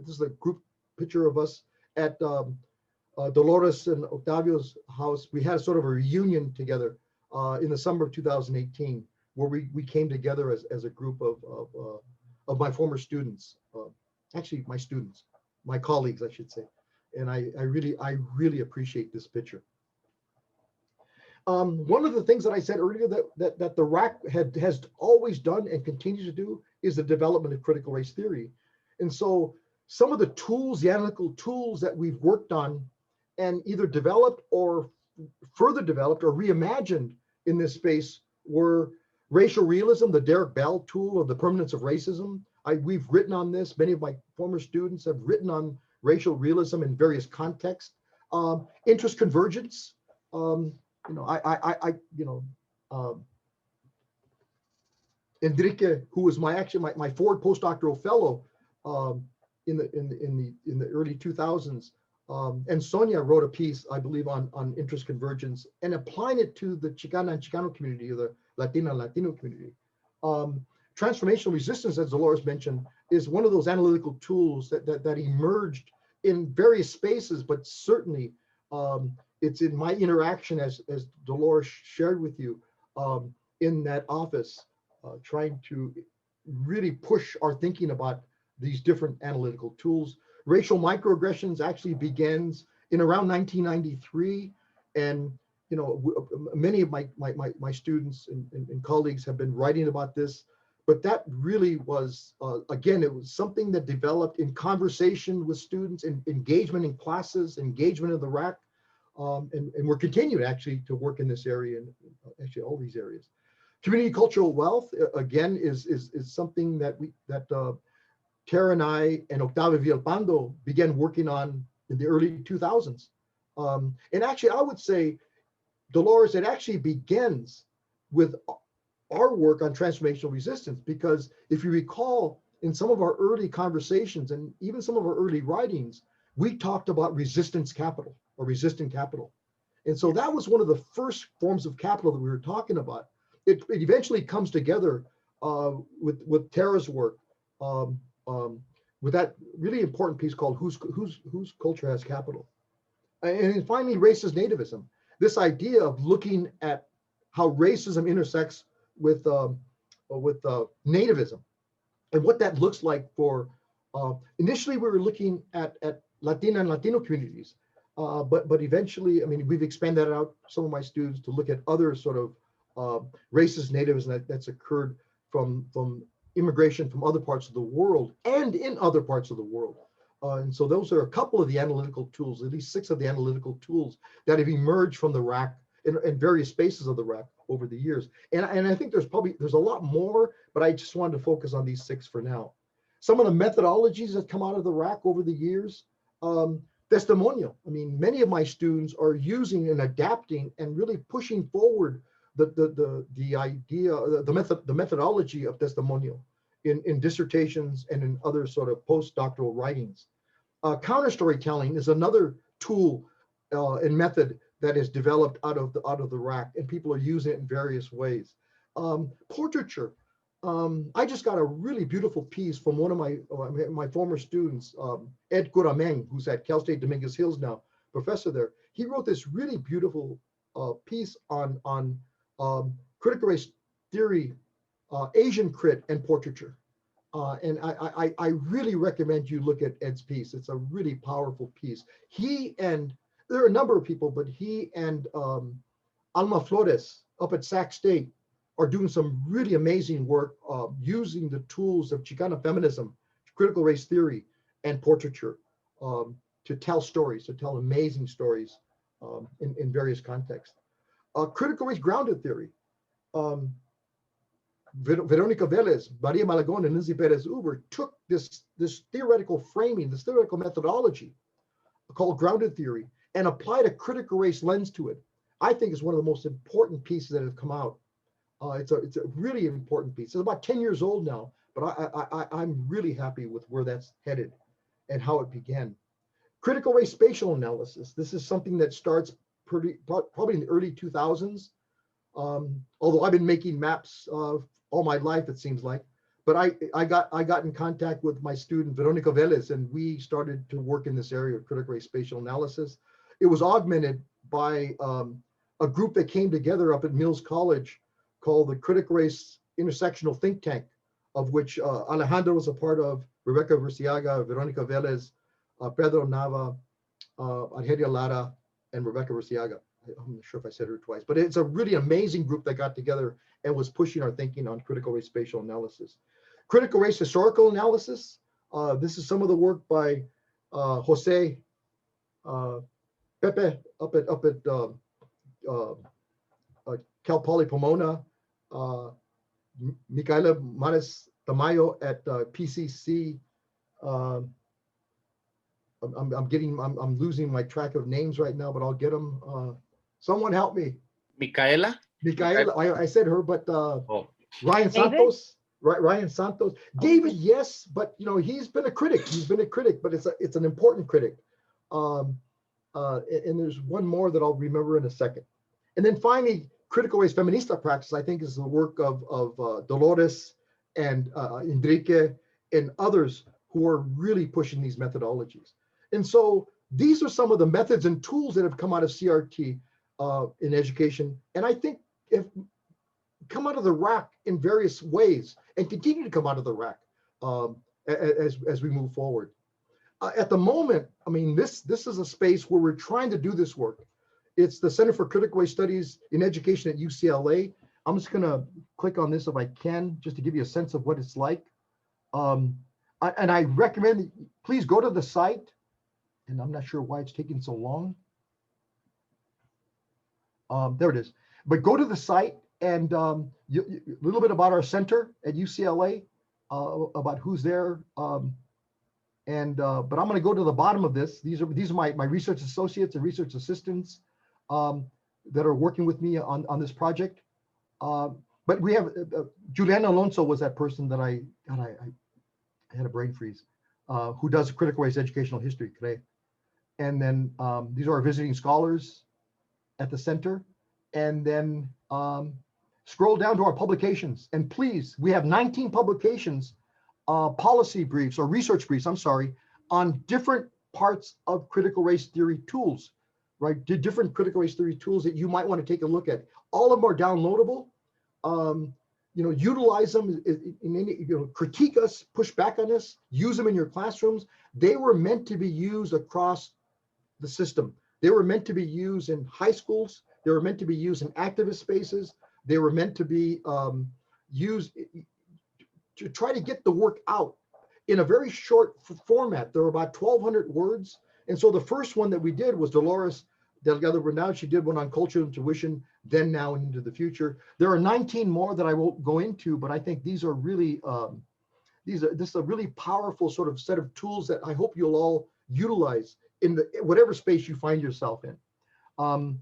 is a group picture of us at Dolores and Octavio's house. We had sort of a reunion together in the summer of 2018, where we came together as a group of my former students, actually my students, my colleagues, I should say. And I really appreciate this picture. One of the things that I said earlier that the RAC has always done and continues to do is the development of critical race theory. And so some of the tools, the analytical tools that we've worked on and either developed or further developed or reimagined in this space were racial realism, the Derek Bell tool of the permanence of racism. We've written on this. Many of my former students have written on racial realism in various contexts. Interest convergence. Enrique, who was my Ford postdoctoral fellow in the early 2000s, and Sonia wrote a piece, I believe, on interest convergence and applying it to the Chicana and Chicano community, or the Latino community. Transformational resistance, as Dolores mentioned, is one of those analytical tools that emerged in various spaces, but certainly it's in my interaction, as Dolores shared with you, in that office, trying to really push our thinking about these different analytical tools. Racial microaggressions actually begins in around 1993, and many of my students and colleagues have been writing about this. But that really was, again, it was something that developed in conversation with students, and engagement in classes, engagement in the RAC, and we're continuing actually to work in this area, and actually all these areas. Community cultural wealth, again, is something that Tara and I and Octavio Villalpando began working on in the early 2000s. And actually, I would say, Dolores, it actually begins with our work on transformational resistance, because if you recall, in some of our early conversations and even some of our early writings, we talked about resistance capital or resistant capital. And so that was one of the first forms of capital that we were talking about. It eventually comes together with Tara's work, with that really important piece called Whose Culture Has Capital. And then finally, racist nativism. This idea of looking at how racism intersects with nativism and what that looks like for, initially we were looking at Latina and Latino communities, but eventually, I mean, we've expanded that out, some of my students, to look at other sort of racist nativism that's occurred from immigration from other parts of the world and in other parts of the world. And so those are a couple of the analytical tools, at least 6 of the analytical tools that have emerged from the RAC in various spaces of the RAC over the years. And I think there's a lot more, but I just wanted to focus on these 6 for now. Some of the methodologies that come out of the RAC over the years, testimonial. I mean, many of my students are using and adapting and really pushing forward the idea, the methodology of testimonial in dissertations and in other sort of postdoctoral writings. Counter storytelling is another tool and method that is developed out of the RAC, and people are using it in various ways. Portraiture. I just got a really beautiful piece from one of my former students, Ed Curameng, who's at Cal State Dominguez Hills now, professor there. He wrote this really beautiful piece on critical race theory, Asian crit, and portraiture. And I really recommend you look at Ed's piece. It's a really powerful piece. There are a number of people, but he and Alma Flores up at Sac State are doing some really amazing work using the tools of Chicana feminism, critical race theory, and portraiture to tell stories, to tell amazing stories in various contexts. Critical race grounded theory. Veronica Velez, Maria Malagón, and Lindsay Perez Uber took this theoretical framing, this theoretical methodology called grounded theory, and applied a critical race lens to it. I think it's one of the most important pieces that have come out. It's a really important piece. It's about 10 years old now, but I'm really happy with where that's headed and how it began. Critical race spatial analysis. This is something that starts probably in the early 2000s. Although I've been making maps all my life, it seems like. But I got in contact with my student Veronica Velez, and we started to work in this area of critical race spatial analysis. It was augmented by a group that came together up at Mills College called the Critical Race Intersectional Think Tank, of which Alejandro was a part of, Rebecca Versiaga, Veronica Velez, Pedro Nava, Argelia Lara, and Rebecca Versiaga. I'm not sure if I said her twice, but it's a really amazing group that got together and was pushing our thinking on critical race spatial analysis. Critical race historical analysis. This is some of the work by Jose Pepe up at Cal Poly Pomona, Micaela Mares Tamayo at PCC. I'm losing my track of names right now, but I'll get them. Someone help me. Micaela? Micaela, I said her, but Ryan Santos, right? Ryan Santos. David, yes, but he's been a critic. But it's an important critic. And there's one more that I'll remember in a second. And then finally, critical race feminista praxis, I think, is the work of Dolores and Enrique and others who are really pushing these methodologies. And so these are some of the methods and tools that have come out of CRT in education. And I think have come out of the RAC in various ways and continue to come out of the RAC as we move forward. At the moment, I mean, this is a space where we're trying to do this work. It's the Center for Critical Race Studies in Education at UCLA. I'm just going to click on this if I can, just to give you a sense of what it's like. And I recommend that please go to the site. And I'm not sure why it's taking so long. There it is. But go to the site and a little bit about our center at UCLA, about who's there. But I'm going to go to the bottom of this. These are my research associates and research assistants that are working with me on this project. But we have Juliana Alonso was that person that I had a brain freeze, who does critical race educational history today. And then these are our visiting scholars at the center. And then scroll down to our publications. And please, we have 19 publications, policy briefs or research briefs, I'm sorry, on different parts of critical race theory tools, right? Different critical race theory tools that you might want to take a look at. All of them are downloadable. Utilize them in any, critique us, push back on us, use them in your classrooms. They were meant to be used across the system. They were meant to be used in high schools. They were meant to be used in activist spaces. They were meant to be used to try to get the work out in a very short format. There were about 1,200 words. And so the first one that we did was Dolores Delgado Bernal. She did one on culture and tuition. then, now, and into the future. There are 19 more that I won't go into, but I think these are really, this is a really powerful sort of set of tools that I hope you'll all utilize in whatever space you find yourself in. I'm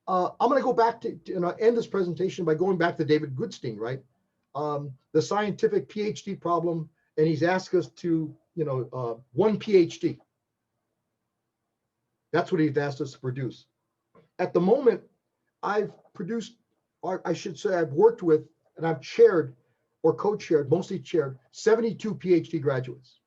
going to go back to end this presentation by going back to David Goodstein, right? The scientific PhD problem, and he's asked us to, one PhD. That's what he's asked us to produce. At the moment, I've produced, or I should say I've worked with, and I've chaired or co-chaired, mostly chaired, 72 PhD graduates.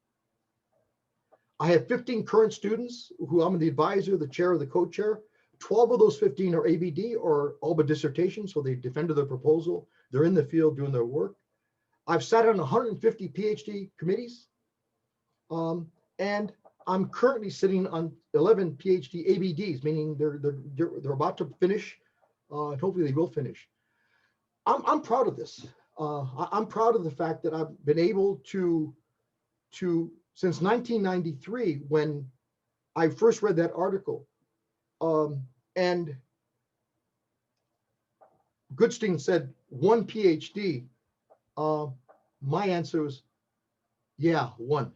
I have 15 current students who I'm the advisor, the chair, or the co-chair. 12 of those 15 are ABD or all but dissertation, so they defended their proposal. They're in the field doing their work. I've sat on 150 PhD committees, and I'm currently sitting on 11 PhD ABDs, meaning they're about to finish, and hopefully they will finish. I'm proud of this. I'm proud of the fact that I've been able to since 1993, when I first read that article, and Goodstein said one PhD, my answer was, yeah, one.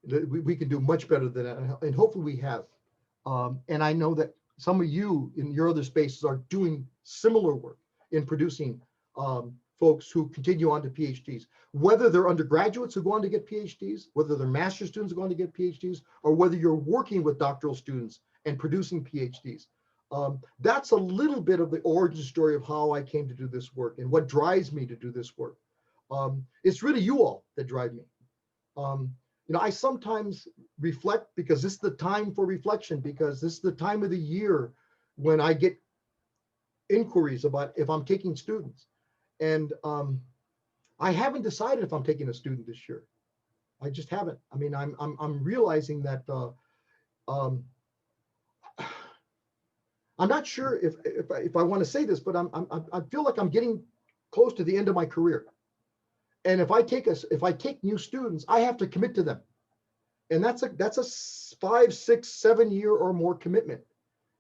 We can do much better than that, and hopefully we have. And I know that some of you in your other spaces are doing similar work in producing folks who continue on to PhDs, whether they're undergraduates who go on to get PhDs, whether they're master's students who go on to get PhDs, or whether you're working with doctoral students and producing PhDs. That's a little bit of the origin story of how I came to do this work and what drives me to do this work. It's really you all that drive me. I sometimes reflect, because this is the time for reflection, because this is the time of the year when I get inquiries about if I'm taking students. And I haven't decided if I'm taking a student this year. I just haven't. I mean, I'm realizing that I'm not sure if I want to say this, but I feel like I'm getting close to the end of my career. And if I take new students, I have to commit to them. And that's a 5, 6, 7 year or more commitment.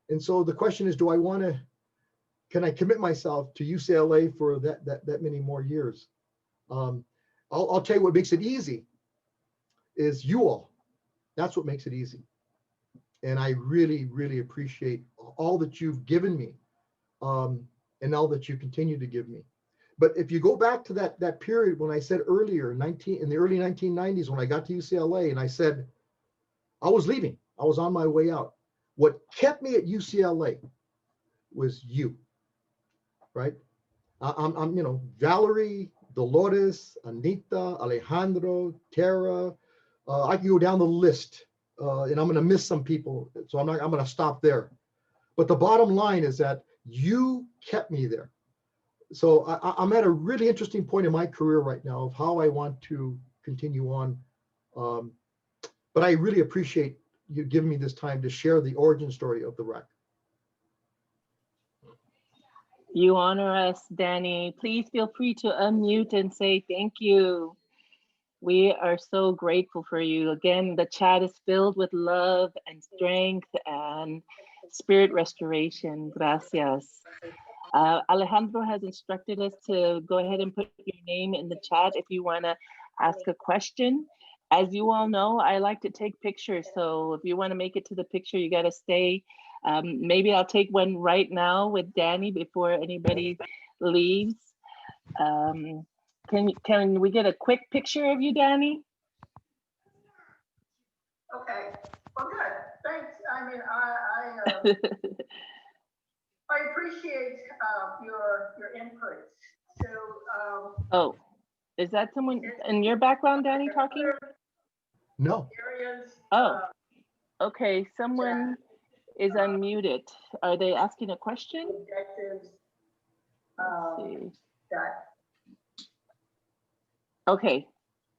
And so the question is, can I commit myself to UCLA for that many more years? I'll tell you what makes it easy is you all. That's what makes it easy. And I really, really appreciate all that you've given me, and all that you continue to give me. But if you go back to that period when I said earlier, in the early 1990s, when I got to UCLA and I said, I was leaving, I was on my way out. What kept me at UCLA was you, right? I'm Valerie, Lotus, Anita, Alejandro, Tara. I can go down the list, and I'm going to miss some people, so I'm going to stop there. But the bottom line is that you kept me there. So I'm at a really interesting point in my career right now of how I want to continue on. But I really appreciate you giving me this time to share the origin story of the RAC. You honor us, Danny. Please feel free to unmute and say thank you. We are so grateful for you. Again, the chat is filled with love and strength and spirit restoration. Gracias. Alejandro has instructed us to go ahead and put your name in the chat if you want to ask a question. As you all know, I like to take pictures. So if you want to make it to the picture, you got to stay. Maybe I'll take one right now with Danny before anybody leaves. Can we get a quick picture of you, Danny? Okay, well, good, thanks. I mean, I appreciate your inputs. So, oh, is that someone in your background, Danny, talking? No. Areas, Oh, okay, someone is unmuted. Are they asking a question? Objectives. Let's see. That. Okay,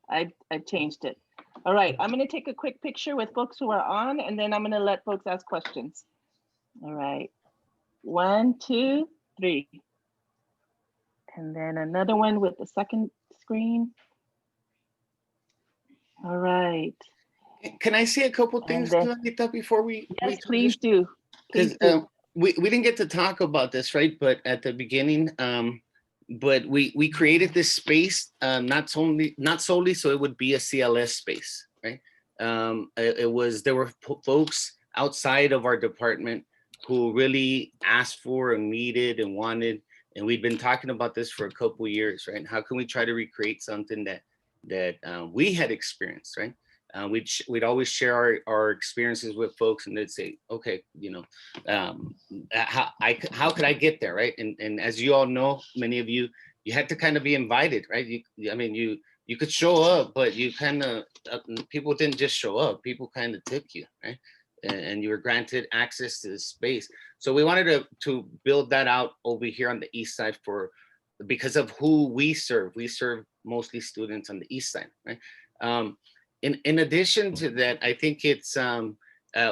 I've changed it. All right, I'm gonna take a quick picture with folks who are on, and then I'm gonna let folks ask questions. All right, 1, 2, 3. And then another one with the second screen. All right. Can I say a couple things, Anita, before we? Yes, please do. Because we didn't get to talk about this, right? But at the beginning, but we created this space, not solely so it would be a CLS space, right? There were folks outside of our department who really asked for and needed and wanted, and we've been talking about this for a couple of years, right? How can we try to recreate something that we had experienced, right? We'd always share our experiences with folks, and they'd say, okay, you know, how could I get there, right? And as you all know, many of you had to kind of be invited, right? You could show up, but you kind of, people didn't just show up, people kind of took you, right? And you were granted access to this space. So we wanted to build that out over here on the east side because of who we serve. We serve mostly students on the east side, right? In addition to that, I think it's,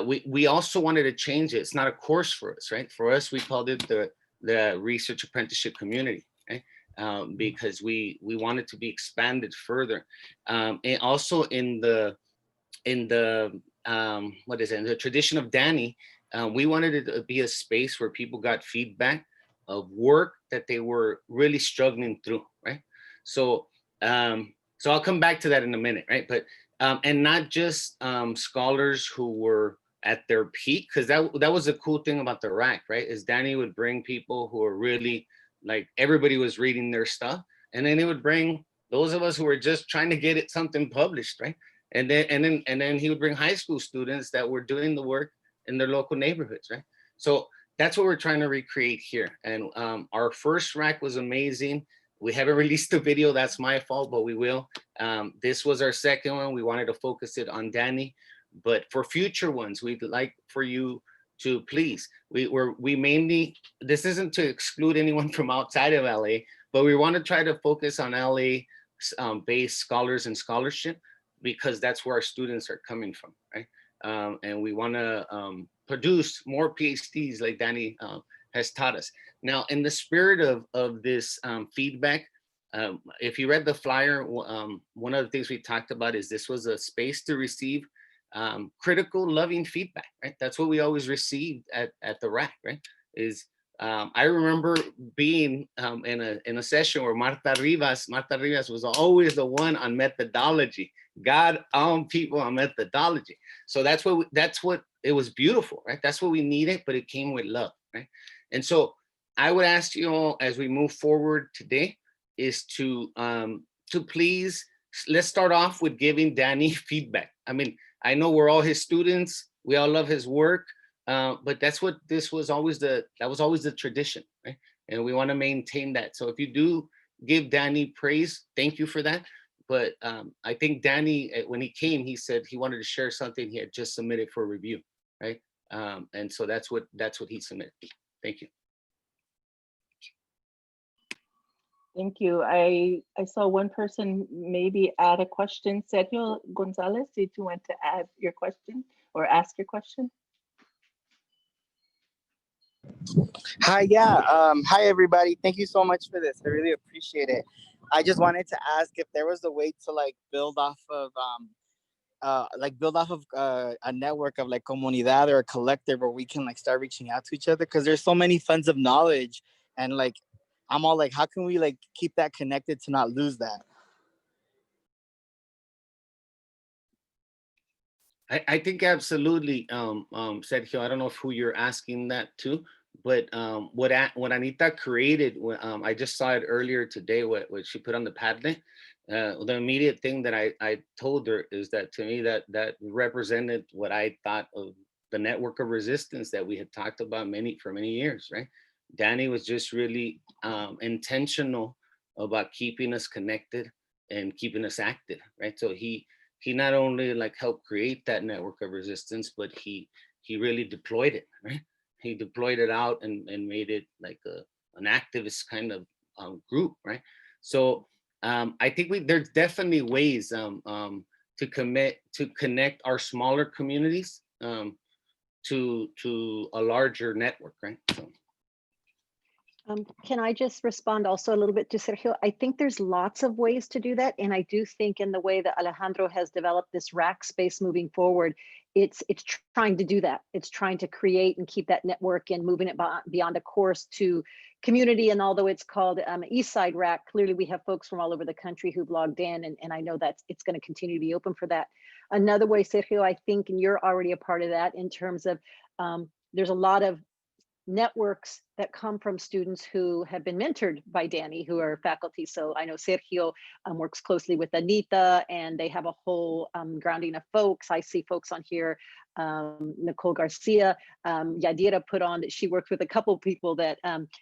we also wanted to change it. It's not a course for us, right? For us, we called it the Research Apprenticeship Community, right? Because we wanted to be expanded further. And also in the tradition of Danny, we wanted it to be a space where people got feedback of work that they were really struggling through, right? So I'll come back to that in a minute, right? But and not just scholars who were at their peak, because that was the cool thing about the RAC, right? Is Danny would bring people who are really, like, everybody was reading their stuff, and then he would bring those of us who were just trying to get something published, right? And then he would bring high school students that were doing the work in their local neighborhoods, right? So that's what we're trying to recreate here. And our first RAC was amazing. We haven't released the video, that's my fault, but we will. This was our second one. We wanted to focus it on Danny, but for future ones, we'd like for you to please, we mainly, this isn't to exclude anyone from outside of LA, but we want to try to focus on LA based scholars and scholarship, because that's where our students are coming from, right? And we want to produce more PhDs like Danny has taught us. Now, in the spirit of this feedback, if you read the flyer, one of the things we talked about is this was a space to receive critical, loving feedback, right? That's what we always received at the RAC, right? I remember being in a session where Marta Rivas was always the one on methodology. God people on methodology. So that's what it was beautiful, right? That's what we needed, but it came with love, right? And so I would ask you all, as we move forward today, is to please, let's start off with giving Danny feedback. I mean, I know we're all his students, we all love his work, but that was always the tradition, right? And we want to maintain that. So if you do give Danny praise, thank you for that. But I think Danny, when he came, he said he wanted to share something he had just submitted for review, right? And so that's what he submitted. Thank you. Thank you. I saw one person maybe add a question. Sergio Gonzalez, did you want to add your question or ask your question? Hi, yeah. Hi, everybody. Thank you so much for this. I really appreciate it. I just wanted to ask if there was a way to build off of a network of comunidad or a collective where we can start reaching out to each other, because there's so many funds of knowledge, and I'm all how can we keep that connected to not lose that? I think absolutely, Sergio. I don't know who you're asking that to, but what Anita created, I just saw it earlier today, what she put on the Padlet. The immediate thing that I told her is that, to me, that represented what I thought of the network of resistance that we had talked about for many years, right? Danny was just really intentional about keeping us connected and keeping us active, right? So he not only helped create that network of resistance, but he really deployed it, right? He deployed it out and made it an activist kind of group, right? So I think there's definitely ways to connect our smaller communities to a larger network, right? So. Can I just respond also a little bit to Sergio? I think there's lots of ways to do that. And I do think in the way that Alejandro has developed this RAC space moving forward, it's trying to do that. It's trying to create and keep that network and moving it beyond a course to community. And although it's called Eastside RAC, clearly we have folks from all over the country who've logged in, and I know that it's going to continue to be open for that. Another way, Sergio, I think, and you're already a part of that in terms of there's a lot of networks that come from students who have been mentored by Danny, who are faculty. So I know Sergio works closely with Anita, and they have a whole grounding of folks. I see folks on here, Nicole Garcia, Yadira put on that she worked with a couple of people that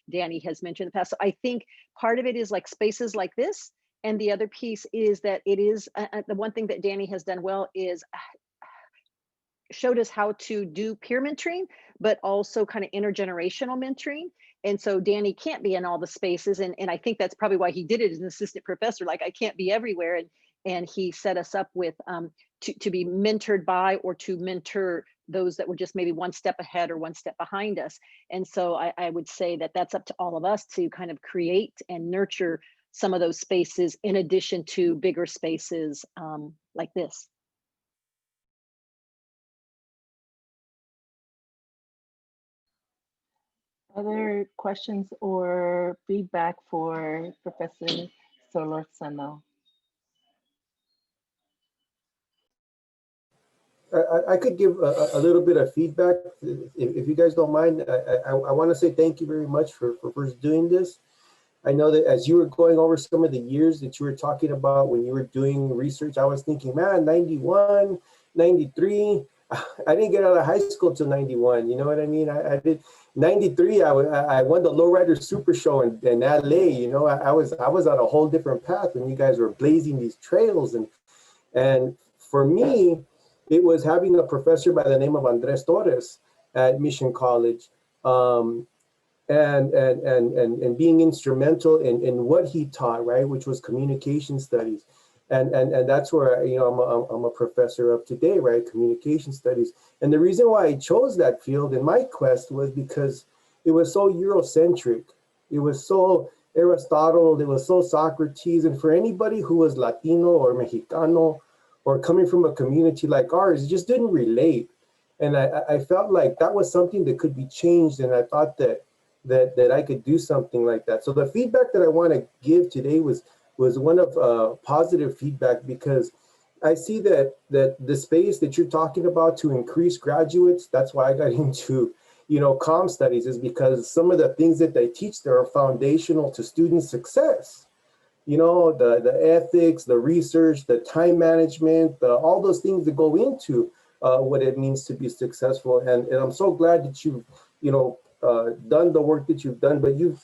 Danny has mentioned in the past. So I think part of it is like spaces like this. And the other piece is that it is, the one thing that Danny has done well is showed us how to do peer mentoring, but also kind of intergenerational mentoring. And so Danny can't be in all the spaces. And I think that's probably why he did it as an assistant professor. Like, I can't be everywhere. And he set us up with to be mentored by, or to mentor those that were just maybe one step ahead or one step behind us. And so I would say that that's up to all of us to kind of create and nurture some of those spaces in addition to bigger spaces like this. Other questions or feedback for Professor Solorzano? I could give a little bit of feedback if you guys don't mind. I want to say thank you very much for first doing this. I know that as you were going over some of the years that you were talking about when you were doing research, I was thinking, man, 91, 93, I didn't get out of high school till 91. You know what I mean? I did 93. I won the Lowrider Super Show in LA. You know, I was on a whole different path when you guys were blazing these trails. And for me, it was having a professor by the name of Andres Torres at Mission College, and being instrumental in what he taught, right, which was communication studies. And that's where, you know, I'm a professor of today, right? Communication studies. And the reason why I chose that field in my quest was because it was so Eurocentric. It was so Aristotle, it was so Socrates. And for anybody who was Latino or Mexicano or coming from a community like ours, it just didn't relate. And I felt like that was something that could be changed. And I thought that I could do something like that. So the feedback that I want to give today was one of positive feedback, because I see that the space that you're talking about to increase graduates, that's why I got into, you know, comm studies, is because some of the things that they teach there are foundational to student success. You know, the ethics, the research, the time management, all those things that go into what it means to be successful. And I'm so glad that you've, you know, done the work that you've done, but you've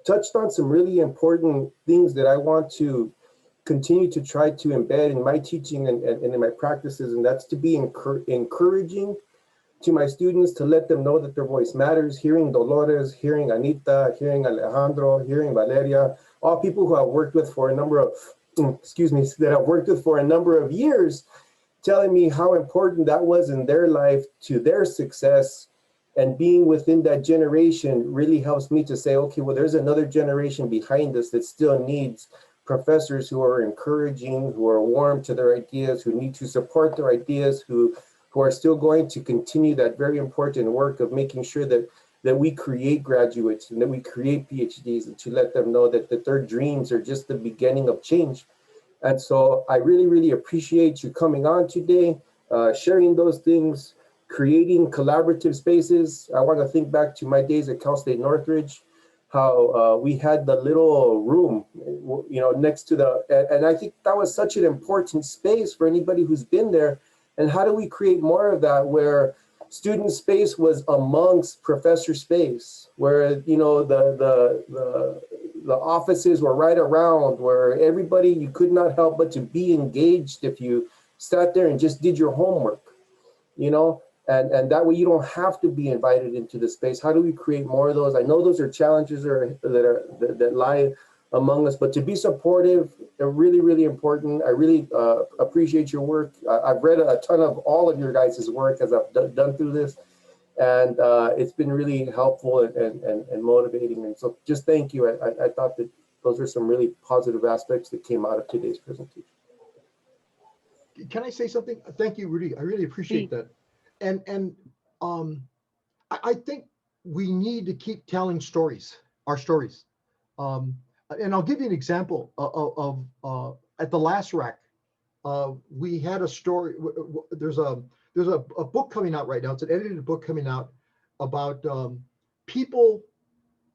touched on some really important things that I want to continue to try to embed in my teaching and in my practices, and that's to be encouraging to my students, to let them know that their voice matters. Hearing Dolores, hearing Anita, hearing Alejandro, hearing Valeria, all people who I've worked with for a number of, that I've worked with for a number of years, telling me how important that was in their life to their success. And being within that generation really helps me to say, okay, well, there's another generation behind us that still needs professors who are encouraging, who are warm to their ideas, who need to support their ideas, who are still going to continue that very important work of making sure that we create graduates and that we create PhDs, and to let them know that their dreams are just the beginning of change. And so I really, really appreciate you coming on today, sharing those things, creating collaborative spaces. I want to think back to my days at Cal State Northridge, how we had the little room, you know, next to and I think that was such an important space for anybody who's been there. And how do we create more of that, where student space was amongst professor space, where, you know, the offices were right around, where everybody, you could not help but to be engaged if you sat there and just did your homework, you know? And that way you don't have to be invited into the space. How do we create more of those? I know those are challenges that lie among us, but to be supportive, they're really, really important. I really appreciate your work. I've read a ton of all of your guys' work as I've done through this. And it's been really helpful and motivating. And so just thank you. I thought that those are some really positive aspects that came out of today's presentation. Can I say something? Thank you, Rudy. I really appreciate that. And I think we need to keep telling stories, our stories. And I'll give you an example of at the last RAC, we had a story. There's a book coming out right now. It's an edited book coming out about people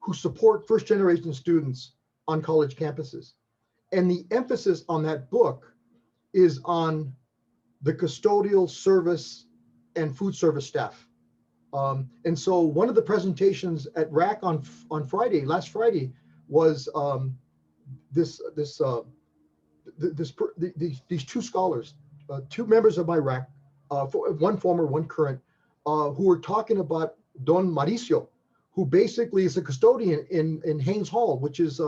who support first generation students on college campuses. And the emphasis on that book is on the custodial service and food service staff. And so one of the presentations at RAC on Friday, last Friday, was these two scholars, two members of my RAC, one former, one current, who were talking about Don Mauricio, who basically is a custodian in Haynes Hall, which is,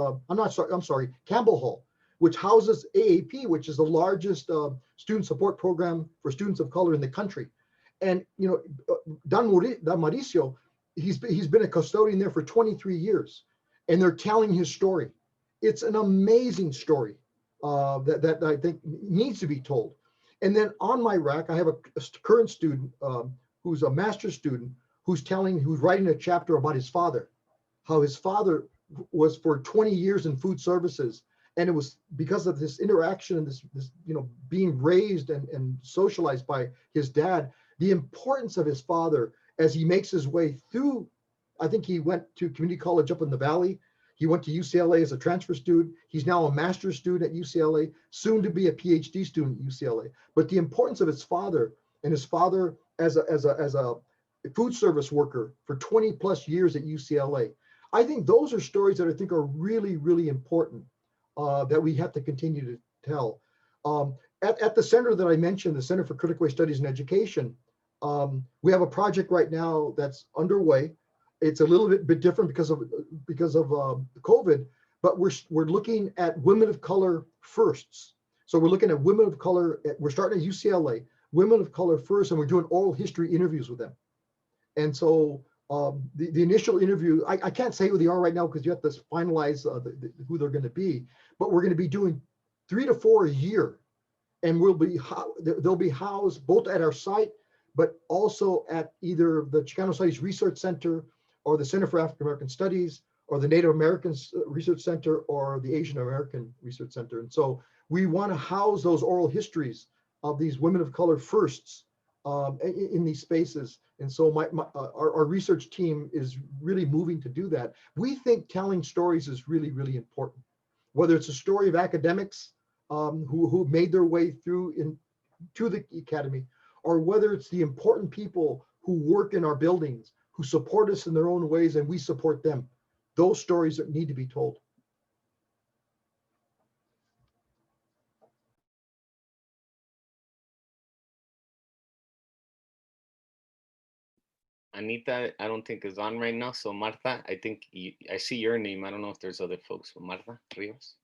Campbell Hall, which houses AAP, which is the largest student support program for students of color in the country. And, you know, Don Mauricio, he's been a custodian there for 23 years, and they're telling his story. It's an amazing story that I think needs to be told. And then on my RAC, I have a current student who's a master's student who's writing a chapter about his father, how his father was for 20 years in food services. And it was because of this interaction and this you know, being raised and socialized by his dad, the importance of his father as he makes his way through. I think he went to community college up in the Valley. He went to UCLA as a transfer student. He's now a master's student at UCLA, soon to be a PhD student at UCLA. But the importance of his father, and his father as a food service worker for 20 plus years at UCLA. I think those are stories that I think are really, really important that we have to continue to tell. At the center that I mentioned, the Center for Critical Race Studies and Education, we have a project right now that's underway. It's a little bit different because of COVID, but we're looking at women of color firsts. So we're looking at women of color. We're starting at UCLA, women of color first, and we're doing oral history interviews with them. And so the initial interview, I can't say who they are right now because you have to finalize who they're going to be, but we're going to be doing 3 to 4 a year, and they'll be housed both at our site, but also at either the Chicano Studies Research Center or the Center for African American Studies or the Native Americans Research Center or the Asian American Research Center. And so we want to house those oral histories of these women of color firsts in these spaces. And so our research team is really moving to do that. We think telling stories is really, really important. Whether it's a story of academics who made their way through to the academy, or whether it's the important people who work in our buildings, who support us in their own ways and we support them. Those stories that need to be told. Anita, I don't think is on right now. So Martha, I think I see your name. I don't know if there's other folks, but Martha Rios.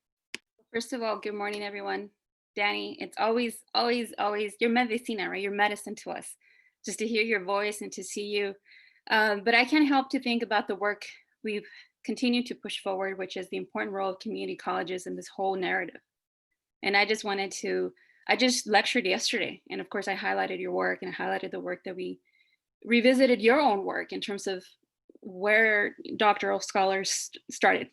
First of all, good morning, everyone. Danny, it's always, your medicina, right? Your medicine to us, just to hear your voice and to see you. But I can't help to think about the work we've continued to push forward, which is the important role of community colleges in this whole narrative. And I just lectured yesterday. And of course, I highlighted your work and I highlighted the work that we revisited your own work in terms of where doctoral scholars started.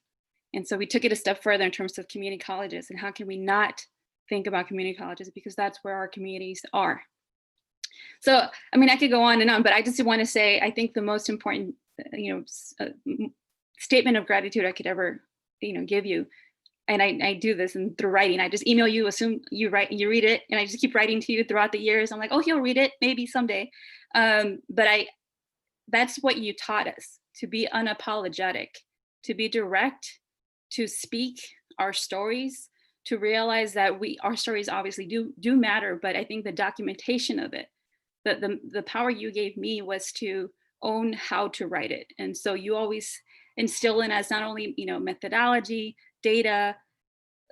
And so we took it a step further in terms of community colleges and how can we not think about community colleges, because that's where our communities are. So, I mean, I could go on and on, but I just want to say, I think the most important, statement of gratitude I could ever, give you. And I do this through writing. I just email you, assume you read it, and I just keep writing to you throughout the years. I'm like, oh, he'll read it maybe someday. But that's what you taught us, to be unapologetic, to be direct, to speak our stories, to realize that our stories obviously do matter, but I think the documentation of it, the power you gave me was to own how to write it. And so you always instill in us not only, methodology, data,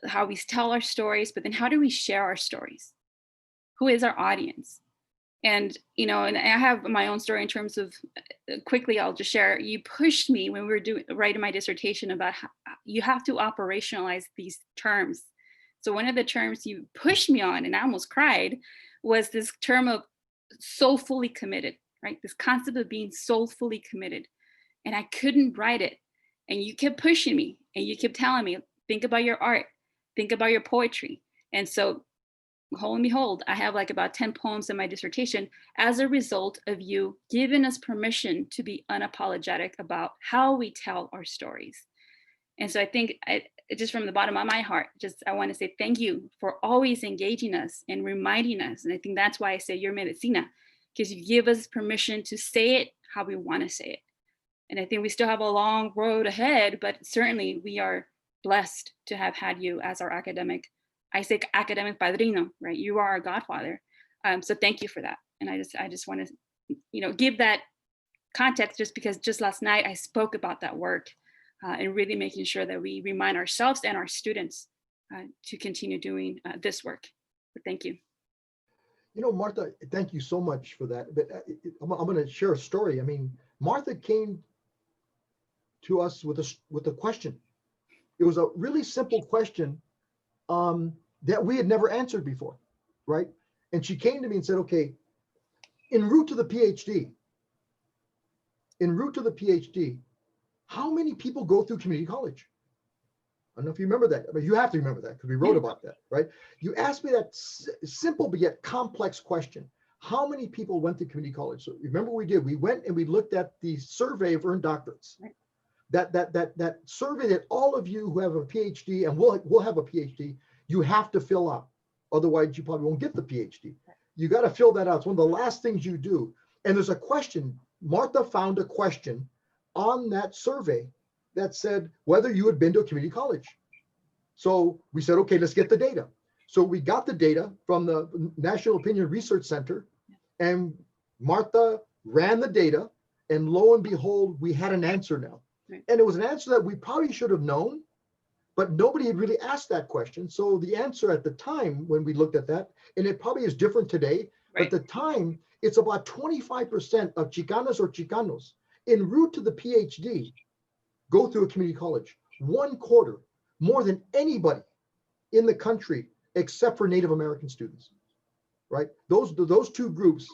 how we tell our stories, but then how do we share our stories? Who is our audience? And, you know, and I have my own story in terms of, quickly, I'll just share, you pushed me when we were writing my dissertation about how you have to operationalize these terms. So one of the terms you pushed me on, and I almost cried, was this term of soulfully committed, right? This concept of being soulfully committed. And I couldn't write it. And you kept pushing me, and you kept telling me, think about your art, think about your poetry. And so, lo and behold, I have like about 10 poems in my dissertation as a result of you giving us permission to be unapologetic about how we tell our stories. And so I think, just from the bottom of my heart, I want to say thank you for always engaging us and reminding us. And I think that's why I say you're medicina, because you give us permission to say it how we want to say it. And I think we still have a long road ahead, but certainly we are blessed to have had you as our academic, I say academic padrino, right? You are our godfather. So thank you for that. And I just want to, you know, give that context, just because just last night I spoke about that work and really making sure that we remind ourselves and our students to continue doing this work. But thank you. You know, Martha, thank you so much for that. But I'm going to share a story. I mean, Martha came to us with a question. It was a really simple question that we had never answered before, right? And she came to me and said, okay, en route to the PhD, how many people go through community college? I don't know if you remember that, but you have to remember that because we wrote about that, right? You asked me that simple but yet complex question. How many people went to community college? So remember what we did? We went and we looked at the survey of earned doctorates. That survey that all of you who have a PhD, and we'll have a PhD, you have to fill out. Otherwise, you probably won't get the PhD. You got to fill that out. It's one of the last things you do. And there's a question. Martha found a question on that survey that said whether you had been to a community college. So we said, okay, let's get the data. So we got the data from the National Opinion Research Center, and Martha ran the data, and lo and behold, we had an answer now. And it was an answer that we probably should have known, but nobody had really asked that question. So the answer at the time when we looked at that, and it probably is different today, but at the time, it's about 25% of Chicanas or Chicanos en route to the PhD go through a community college. 1/4, more than anybody in the country except for Native American students, right? Those two groups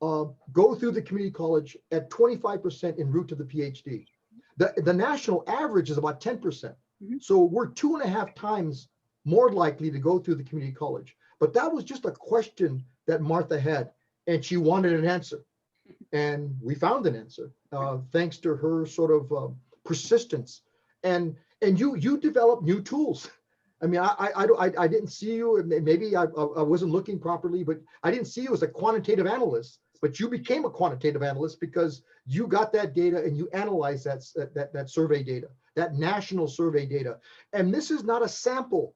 go through the community college at 25% en route to the PhD. The national average is about 10%. So we're 2.5 times more likely to go through the community college. But that was just a question that Martha had, and she wanted an answer. And we found an answer thanks to her sort of persistence. And you developed new tools. I mean, I didn't see you, and maybe I wasn't looking properly, but I didn't see you as a quantitative analyst. But you became a quantitative analyst because you got that data and you analyzed that survey data, that national survey data. And this is not a sample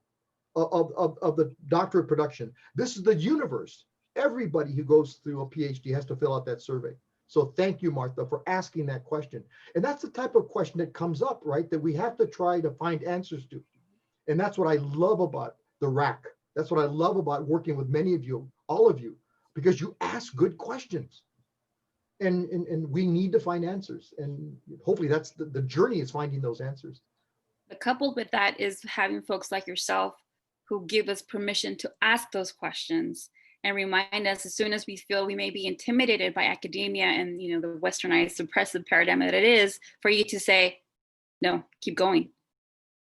of the doctorate production. This is the universe. Everybody who goes through a PhD has to fill out that survey. So thank you, Martha, for asking that question. And that's the type of question that comes up, right? That we have to try to find answers to. And that's what I love about the RAC. That's what I love about working with many of you, all of you, because you ask good questions. And we need to find answers. And hopefully that's the journey, is finding those answers. But coupled with that is having folks like yourself who give us permission to ask those questions and remind us as soon as we feel we may be intimidated by academia and, you know, the westernized oppressive paradigm that it is, for you to say, no, keep going.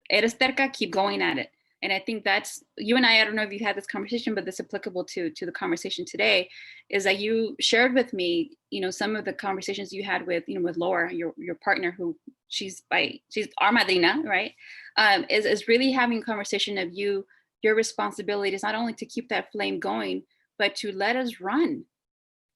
Eres terca, keep going at it. And I think that's, you and I don't know if you had this conversation, but that's applicable to the conversation today, is that you shared with me, you know, some of the conversations you had with, you know, with Laura, your partner, who she's our madrina, right? Is really having a conversation of your responsibility is not only to keep that flame going, but to let us run.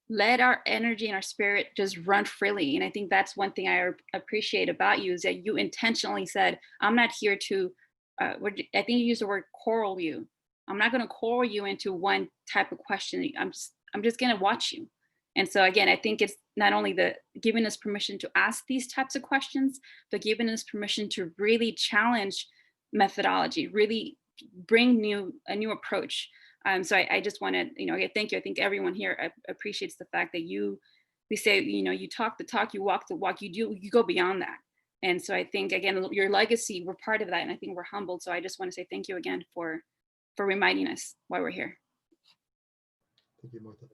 Let our energy and our spirit just run freely. And I think that's one thing I appreciate about you, is that you intentionally said, I'm not here to, I think you used the word coral you. I'm not going to coral you into one type of question. I'm just going to watch you. And so again, I think it's not only the giving us permission to ask these types of questions, but giving us permission to really challenge methodology, really bring a new approach. So I just want to, thank you. I think everyone here appreciates the fact that we say, you talk the talk, you walk the walk, you go beyond that. And so I think, again, your legacy, we're part of that. And I think we're humbled. So I just want to say thank you again for reminding us why we're here. Thank you, Martha.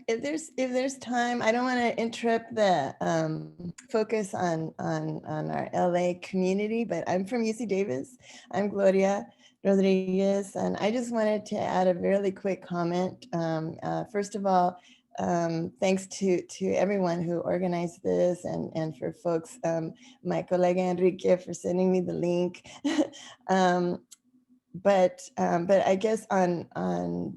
If there's time, I don't want to interrupt the focus on our LA community, but I'm from UC Davis. I'm Gloria Rodriguez, and I just wanted to add a really quick comment. First of all, thanks to everyone who organized this, and for folks, my colega Enrique for sending me the link. But I guess on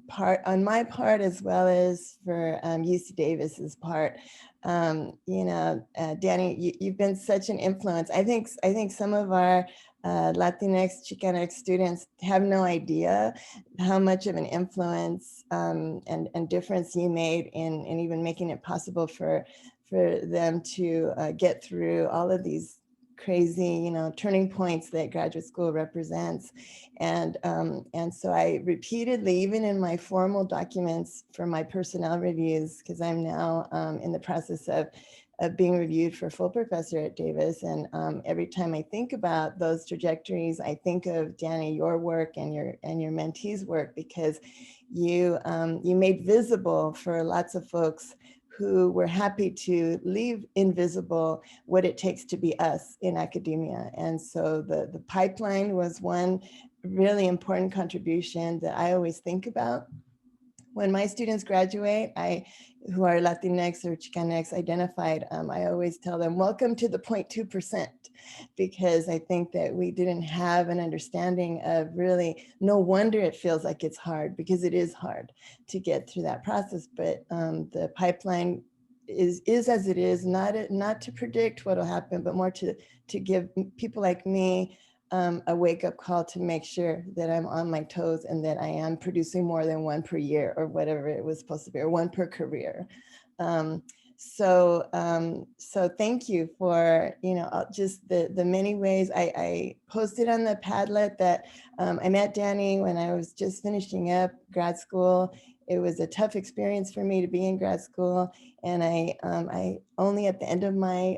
my part, as well as for UC Davis's part, Danny, you've been such an influence. I think some of our Latinx, Chicana students have no idea how much of an influence and difference you made in even making it possible for them to get through all of these crazy, turning points that graduate school represents. And so I repeatedly, even in my formal documents for my personnel reviews, because I'm now in the process of being reviewed for full professor at Davis. And every time I think about those trajectories, I think of Danny, your work and your mentees' work, because you made visible for lots of folks who were happy to leave invisible what it takes to be us in academia. And so the pipeline was one really important contribution that I always think about. When my students graduate, who are Latinx or Chicanx identified, I always tell them, welcome to the 0.2%, because I think that we didn't have an understanding of really, no wonder it feels like it's hard, because it is hard to get through that process. But the pipeline is as it is, not to predict what will happen, but more to give people like me a wake-up call to make sure that I'm on my toes and that I am producing more than one per year, or whatever it was supposed to be, or one per career. So thank you for, just the many ways. I posted on the Padlet that I met Danny when I was just finishing up grad school. It was a tough experience for me to be in grad school. And I only at the end of my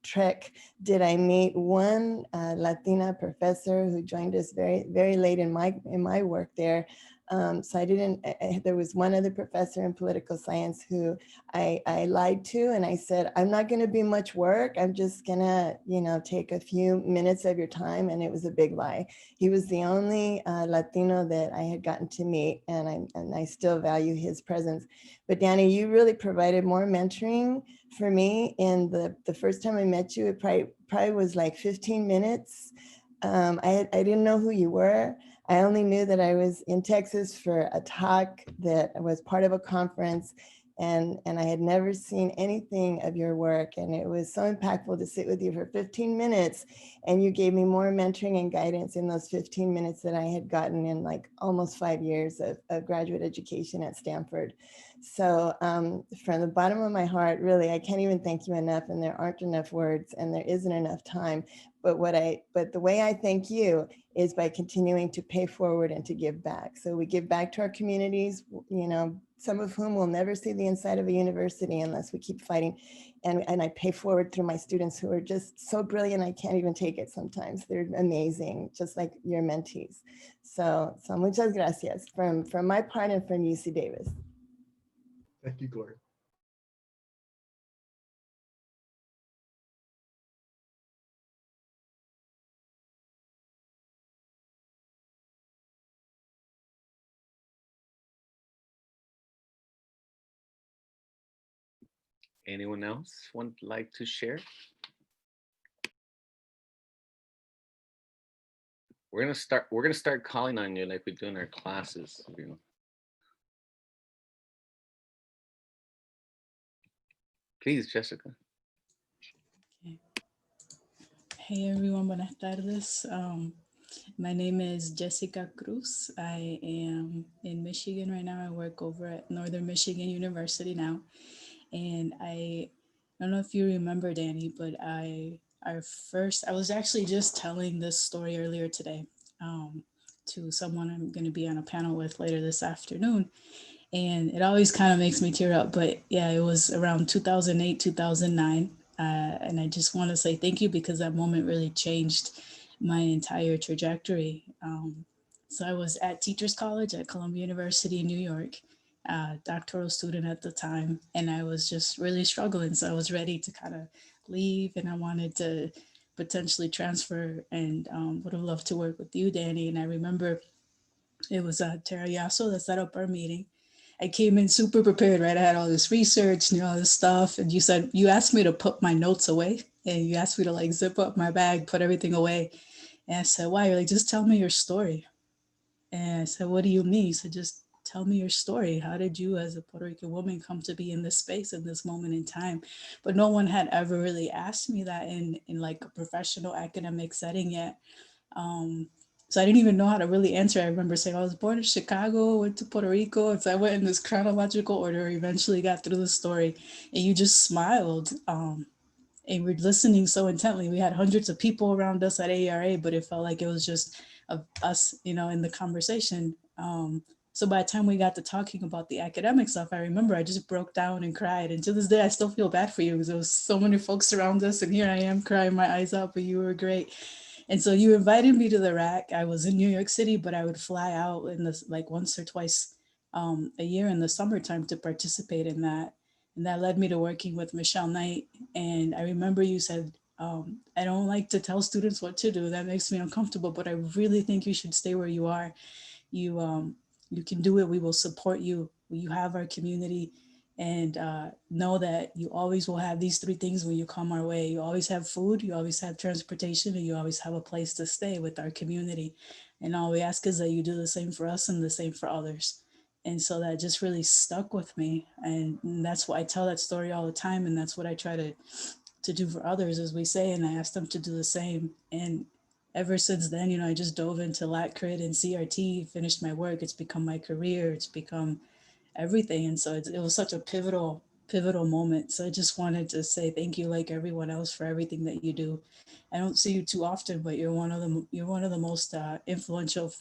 trek did I meet one Latina professor who joined us very, very late in my work there. So I didn't, there was one other professor in political science who I lied to, and I said, I'm not gonna be much work. I'm just gonna, take a few minutes of your time. And it was a big lie. He was the only Latino that I had gotten to meet, and I still value his presence. But Danny, you really provided more mentoring for me. In the first time I met you, it probably was like 15 minutes. I didn't know who you were. I only knew that I was in Texas for a talk that was part of a conference, and I had never seen anything of your work. And it was so impactful to sit with you for 15 minutes. And you gave me more mentoring and guidance in those 15 minutes that I had gotten in like almost 5 years of graduate education at Stanford. So from the bottom of my heart, really, I can't even thank you enough, and there aren't enough words, and there isn't enough time. But the way I thank you is by continuing to pay forward and to give back. So we give back to our communities, some of whom will never see the inside of a university unless we keep fighting. And I pay forward through my students who are just so brilliant, I can't even take it sometimes. They're amazing, just like your mentees. So muchas gracias from my part and from UC Davis. Thank you, Gloria. Anyone else would like to share? We're gonna start calling on you like we do in our classes. Please, Jessica. Okay. Hey everyone, buenas tardes. My name is Jessica Cruz. I am in Michigan right now. I work over at Northern Michigan University now. And I I don't know if you remember, Danny, but I was actually just telling this story earlier today to someone I'm going to be on a panel with later this afternoon. And it always kind of makes me tear up. But yeah, it was around 2008, 2009. And I just want to say thank you because that moment really changed my entire trajectory. So I was at Teachers College at Columbia University in New York, doctoral student at the time, and I was just really struggling. So I was ready to kind of leave, and I wanted to potentially transfer, and would have loved to work with you, Danny. And I remember it was Tara Yasso that set up our meeting. I came in super prepared, right? I had all this research, knew all this stuff. And you asked me to put my notes away, and you asked me to like zip up my bag, put everything away. And I said, why? You're like, just tell me your story. And I said, what do you mean? He said, just tell me your story. How did you as a Puerto Rican woman come to be in this space in this moment in time? But no one had ever really asked me that in like a professional academic setting yet. So I didn't even know how to really answer. I remember saying I was born in Chicago, went to Puerto Rico. And so I went in this chronological order, eventually got through the story, and you just smiled. And we're listening so intently. We had hundreds of people around us at ARA, but it felt like it was just of us, in the conversation. So by the time we got to talking about the academic stuff, I remember I just broke down and cried. And to this day, I still feel bad for you because there was so many folks around us, and here I am crying my eyes out, but you were great. And so you invited me to the RAC. I was in New York City, but I would fly out in this like once or twice a year in the summertime to participate in that. And that led me to working with Michelle Knight. And I remember you said, I don't like to tell students what to do. That makes me uncomfortable, but I really think you should stay where you are. You can do it. We will support you. You have our community. And know that you always will have these three things when you come our way. You always have food, you always have transportation, and you always have a place to stay with our community. And all we ask is that you do the same for us and the same for others. And so that just really stuck with me. And that's why I tell that story all the time. And that's what I try to do for others, as we say, and I ask them to do the same. And ever since then, I just dove into Lat Crit and CRT, finished my work. It's become my career. It's become everything. And so it was such a pivotal moment. So I just wanted to say thank you, like everyone else, for everything that you do. I don't see you too often, but you're one of the most influential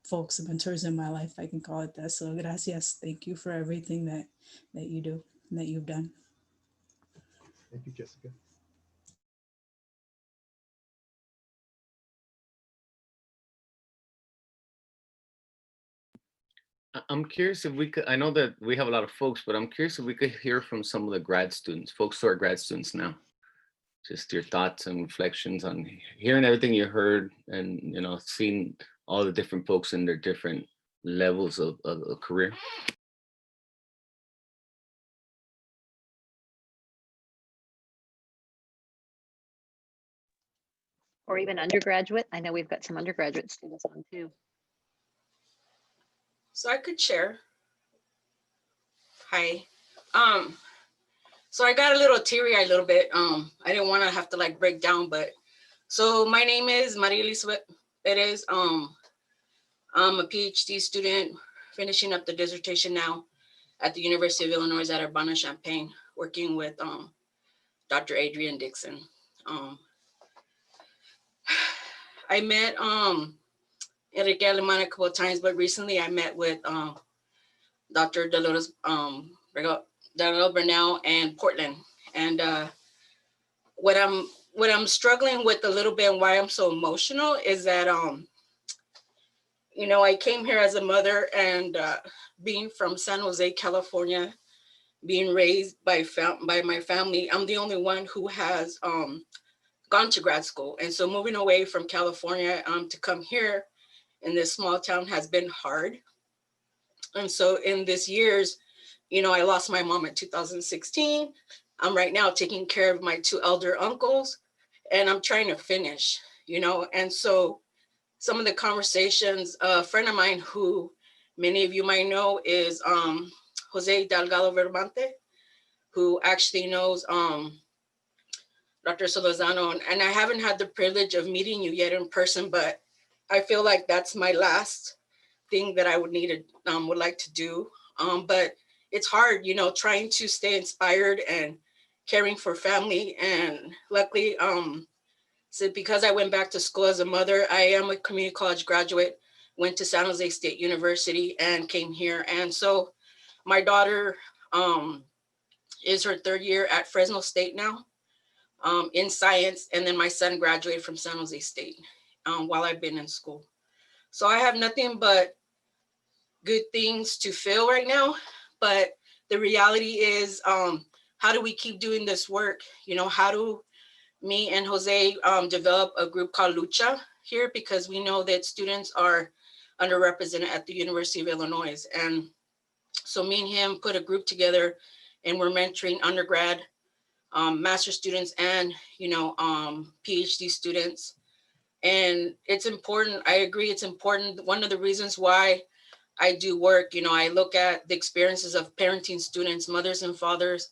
folks and mentors in my life. I can call it that. So gracias. Thank you for everything that you do and that you've done. Thank you, Jessica. I'm curious if we could, I know that we have a lot of folks, but I'm curious if we could hear from some of the grad students, folks who are grad students now. Just your thoughts and reflections on hearing everything you heard and, seeing all the different folks in their different levels of career. Or even undergraduate. I know we've got some undergraduate students on too. So I could share. Hi. So I got a little teary-eyed a little bit. I didn't want to have to like break down, but so my name is Maria Elizabeth Perez. I'm a PhD student finishing up the dissertation now at the University of Illinois at Urbana-Champaign, working with Dr. Adrian Dixon. I met Enrique Alemán a couple of times, but recently I met with Dr. Dolores Bernal and Portland. And what I'm struggling with a little bit and why I'm so emotional is that I came here as a mother, and being from San Jose, California, being raised by my family, I'm the only one who has gone to grad school. And so moving away from California to come here in this small town has been hard. And so in this years, I lost my mom in 2016. I'm right now taking care of my two elder uncles, and I'm trying to finish, and so some of the conversations, a friend of mine who many of you might know is Jose Delgado Vermante, who actually knows Dr. Solorzano, and I haven't had the privilege of meeting you yet in person, but I feel like that's my last thing that I would like to do. But it's hard, trying to stay inspired and caring for family. And luckily, so because I went back to school as a mother, I am a community college graduate, went to San Jose State University and came here. And so my daughter is her 3rd year at Fresno State now in science. And then my son graduated from San Jose State while I've been in school. So I have nothing but good things to feel right now. But the reality is, how do we keep doing this work? You know, how do me and Jose develop a group called Lucha here, because we know that students are underrepresented at the University of Illinois. And so me and him put a group together, and we're mentoring undergrad, master students, and PhD students. And it's important. I agree, it's important. One of the reasons why I do work, I look at the experiences of parenting students, mothers and fathers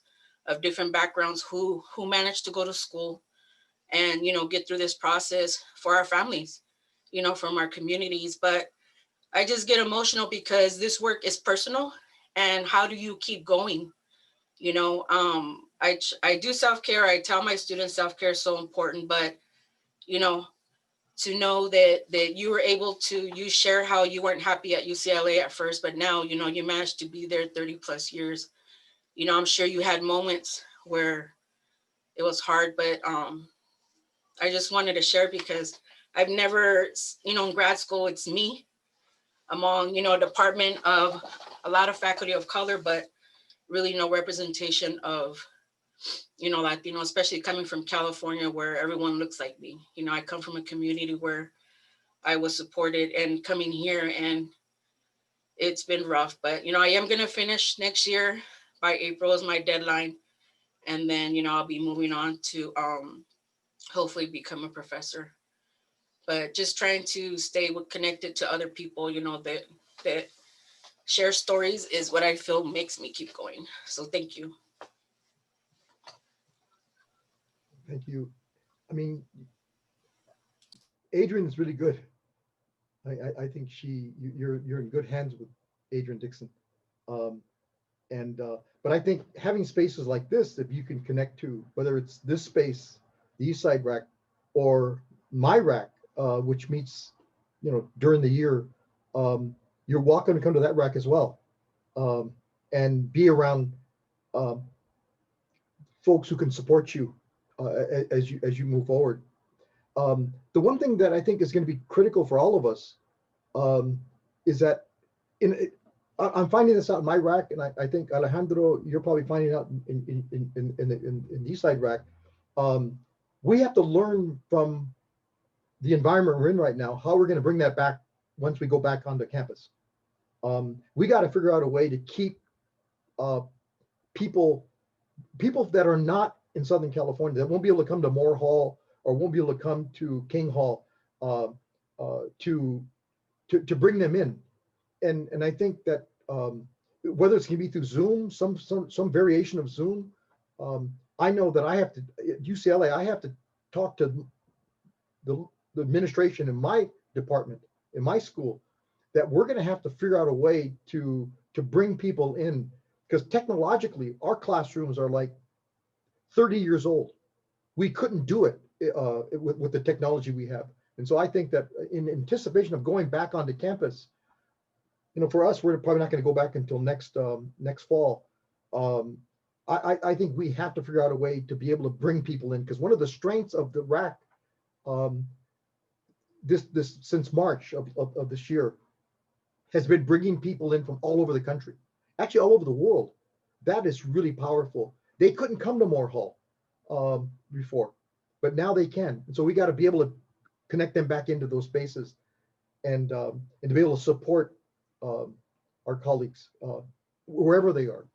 of different backgrounds who managed to go to school and, get through this process for our families, from our communities. But I just get emotional because this work is personal. And how do you keep going? I do self-care. I tell my students self-care is so important, but, to know that you were able to, you share how you weren't happy at UCLA at first, but now, you managed to be there 30 plus years. I'm sure you had moments where it was hard, but I just wanted to share because I've never, in grad school, it's me among, a department of a lot of faculty of color, but really no representation of, Latino, especially coming from California where everyone looks like me. I come from a community where I was supported, and coming here, and it's been rough, but, I am going to finish next year. By April is my deadline. And then, I'll be moving on to hopefully become a professor. But just trying to stay connected to other people, that share stories is what I feel makes me keep going. So thank you. Thank you. I mean, Adrian is really good. I think you're in good hands with Adrian Dixon. But I think having spaces like this that you can connect to, whether it's this space, the Eastside RAC, or my RAC, which meets, during the year, you're welcome to come to that RAC as well, and be around folks who can support you as you move forward. The one thing that I think is going to be critical for all of us is that I'm finding this out in my RAC, and I think Alejandro, you're probably finding out in the Eastside RAC. We have to learn from the environment we're in right now, how we're going to bring that back once we go back onto campus. We got to figure out a way to keep people that are not in Southern California, that won't be able to come to Moore Hall or won't be able to come to King Hall, to bring them in. And I think that whether it's going to be through Zoom, some variation of Zoom, I know that I have to, at UCLA, I have to talk to the administration in my department, in my school, that we're going to have to figure out a way to bring people in, because technologically, our classrooms are like 30 years old. We couldn't do it with the technology we have. And so I think that in anticipation of going back onto campus, for us, we're probably not going to go back until next fall. I think we have to figure out a way to be able to bring people in, because one of the strengths of the RAC this since March of this year has been bringing people in from all over the country, actually all over the world. That is really powerful. They couldn't come to Moore Hall before, but now they can. And so we got to be able to connect them back into those spaces, and to be able to support our colleagues wherever they are.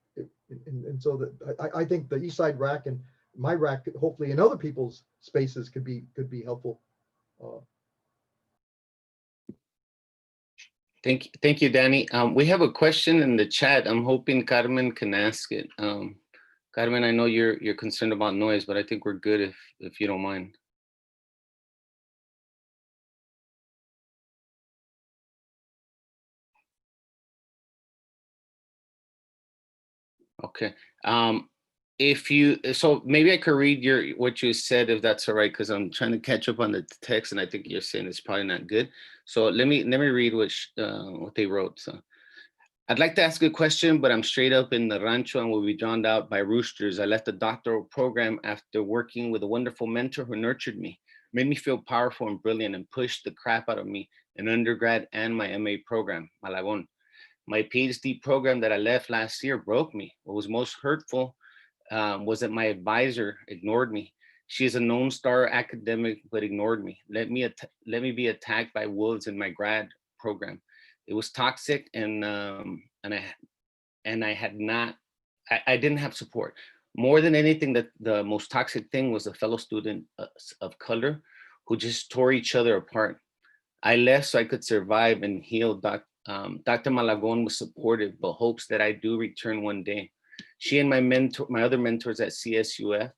And so that I think the Eastside RAC and my RAC, hopefully in other people's spaces, could be helpful. Thank you, Danny. We have a question in the chat. I'm hoping Carmen can ask it. Carmen, I know you're concerned about noise, but I think we're good if you don't mind. Okay. if you, so maybe I could read what you said, if that's all right, because I'm trying to catch up on the text, and I think you're saying it's probably not good. So let me read what they wrote. So, I'd like to ask a question, but I'm straight up in the rancho and will be drowned out by roosters. I left the doctoral program after working with a wonderful mentor who nurtured me, made me feel powerful and brilliant, and pushed the crap out of me in undergrad and my MA program, Malagón. My PhD program that I left last year broke me. What was most hurtful was that my advisor ignored me. She is a known star academic, but ignored me. Let me be attacked by wolves in my grad program. It was toxic, and I didn't have support. More than anything, the most toxic thing was a fellow student of color who just tore each other apart. I left so I could survive and heal. Dr. Malagón was supportive, but hopes that I do return one day. She and my other mentors at CSUF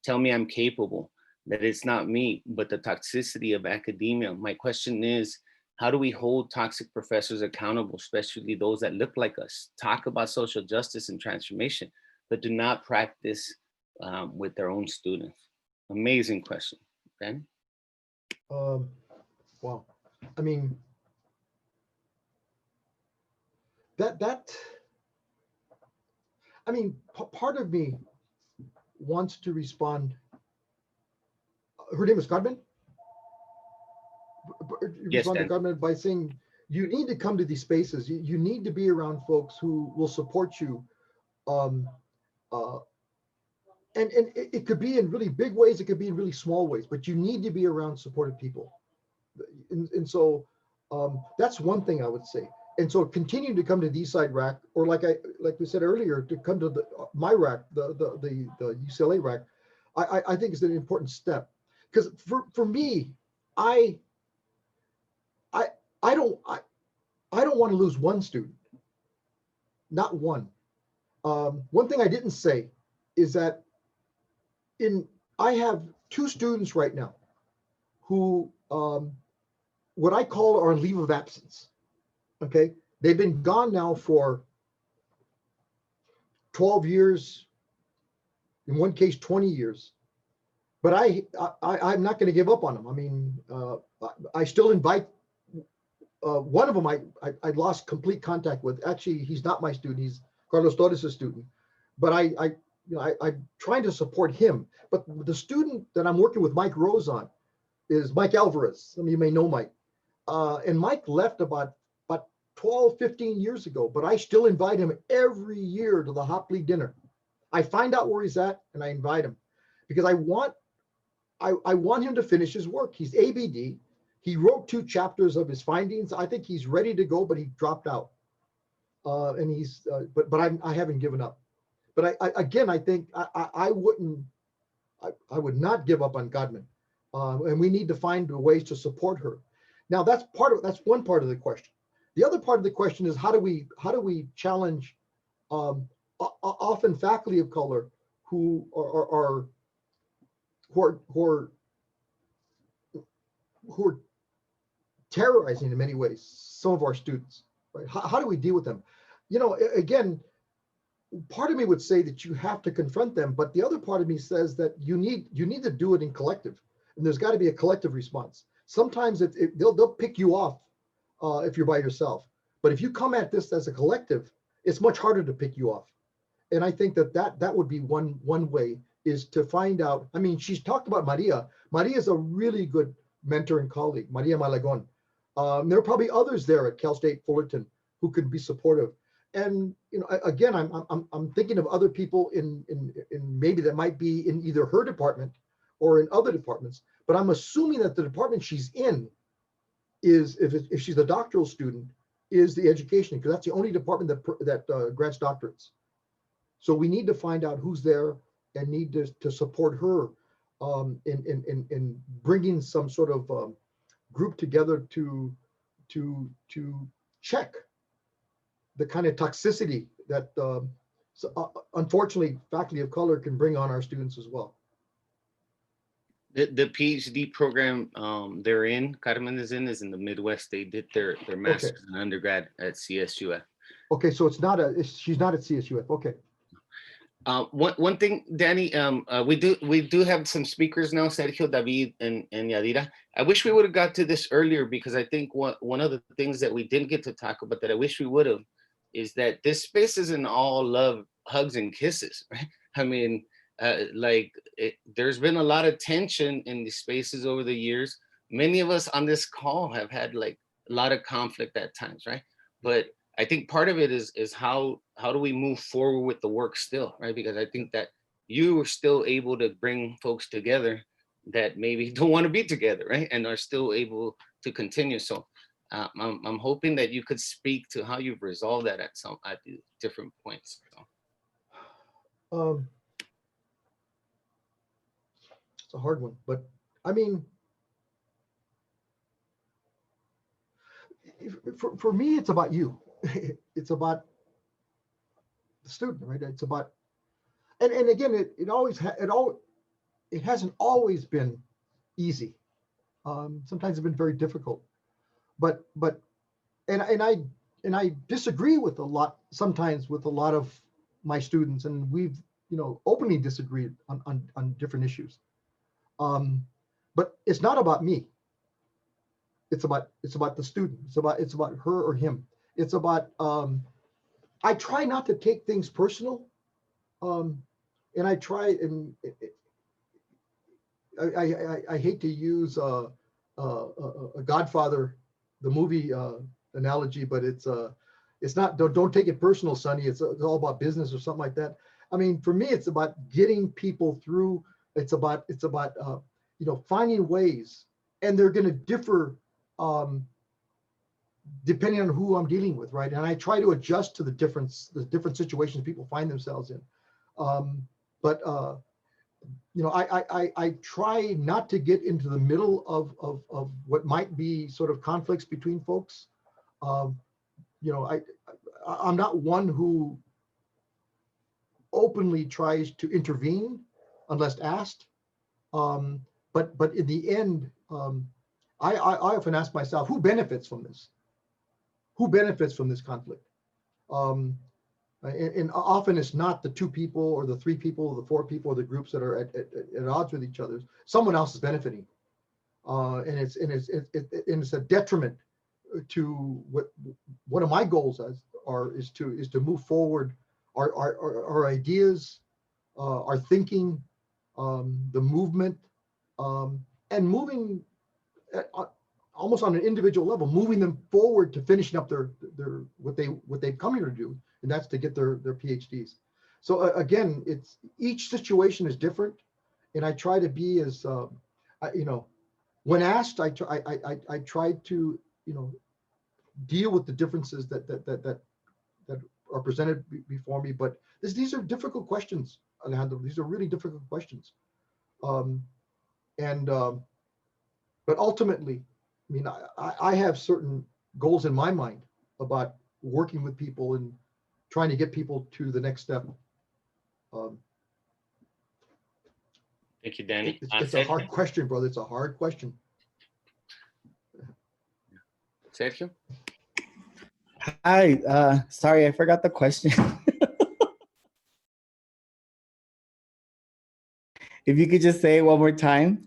tell me I'm capable, that it's not me, but the toxicity of academia. My question is, how do we hold toxic professors accountable, especially those that look like us, talk about social justice and transformation, but do not practice with their own students? Amazing question, Ben. Wow. I mean, part of me wants to respond. Her name is Carmen? Yes, respond to Dan. Carmen by saying, you need to come to these spaces. You need to be around folks who will support you. And it could be in really big ways, it could be in really small ways, but you need to be around supportive people. And so that's one thing I would say. And so continuing to come to the Eastside RAC, or like we said earlier, to come to my RAC, the UCLA RAC, I think is an important step. Because for me, I don't want to lose one student, not one. One thing I didn't say is that I have 2 students right now who what I call are on leave of absence. Okay, they've been gone now for 12 years, in one case 20 years. But I'm not going to give up on them. I mean, I still invite. One of them I lost complete contact with. Actually, he's not my student. He's Carlos Torres' student. But I'm trying to support him. But the student that I'm working with, Mike Rose, on is Mike Alvarez. Some of you may know Mike. And Mike left about 12, 15 years ago, but I still invite him every year to the Hopley dinner. I find out where he's at and I invite him because I want him to finish his work. He's ABD. He wrote 2 chapters of his findings. I think he's ready to go, but he dropped out. And he's, but I haven't given up. But I think I would not give up on Godman. And we need to find ways to support her. Now that's one part of the question. The other part of the question is how do we challenge often faculty of color who are terrorizing in many ways some of our students, right? How do we deal with them? You know, again, part of me would say that you have to confront them, but the other part of me says that you need to do it in collective, and there's got to be a collective response. Sometimes they'll pick you off if you're by yourself, but if you come at this as a collective, it's much harder to pick you off. And I think that would be one way, is to find out. I mean, she's talked about Maria. Maria is a really good mentor and colleague, Maria Malagón. There are probably others there at Cal State Fullerton who could be supportive. And you know, again, I'm thinking of other people in maybe that might be in either her department or in other departments. But I'm assuming that the department she's in is, if she's a doctoral student, is the education, because that's the only department that grants doctorates. So we need to find out who's there and need to support her in bringing some sort of group together to check the kind of toxicity that unfortunately faculty of color can bring on our students as well. The PhD program they're in, Carmen is in the Midwest. They did their master's and undergrad at CSUF. Okay, so she's not at CSUF. Okay. One thing, Danny, we do have some speakers now, Sergio, David, and Yadira. I wish we would have got to this earlier, because I think one of the things that we didn't get to talk about that I wish we would have is that this space isn't all love, hugs, and kisses, right? I mean, there's been a lot of tension in these spaces over the years. Many of us on this call have had like a lot of conflict at times, right? But I think part of it is how do we move forward with the work still, right? Because I think that you are still able to bring folks together that maybe don't want to be together, right? And are still able to continue. So I'm hoping that you could speak to how you've resolved that at the different points. So. It's a hard one, but I mean, for me, it's about you. It's about the student, right? It's about, and again, it hasn't always been easy. Sometimes it's been very difficult, but I disagree with sometimes with a lot of my students, and we've openly disagreed on different issues. But it's not about me. It's about the student. It's about her or him. It's about I try not to take things personal, and I try, and I hate to use a Godfather, the movie analogy, but it's not. Don't take it personal, Sonny. It's all about business or something like that. I mean, for me, it's about getting people through. It's about finding ways, and they're going to differ depending on who I'm dealing with, right? And I try to adjust to the different situations people find themselves in. But I try not to get into the middle of what might be sort of conflicts between folks. I'm not one who openly tries to intervene unless asked. But in the end, I often ask myself, who benefits from this? Who benefits from this conflict? And often it's not the two people or the three people or the four people or the groups that are at odds with each other. Someone else is benefiting, and it's a detriment to what one of my goals is to move forward our ideas, our thinking, the movement, and moving almost on an individual level, moving them forward to finishing up their what they've come here to do, and that's to get their PhDs. So again, it's each situation is different, and I try to be as when asked, I try to deal with the differences that are presented before me. But these are difficult questions, Alejandro. These are really difficult questions. But ultimately, I mean, I have certain goals in my mind about working with people and trying to get people to the next step. Thank you, Danny. It's a hard question, brother. It's a hard question. Sergio? Hi, sorry, I forgot the question. If you could just say it one more time.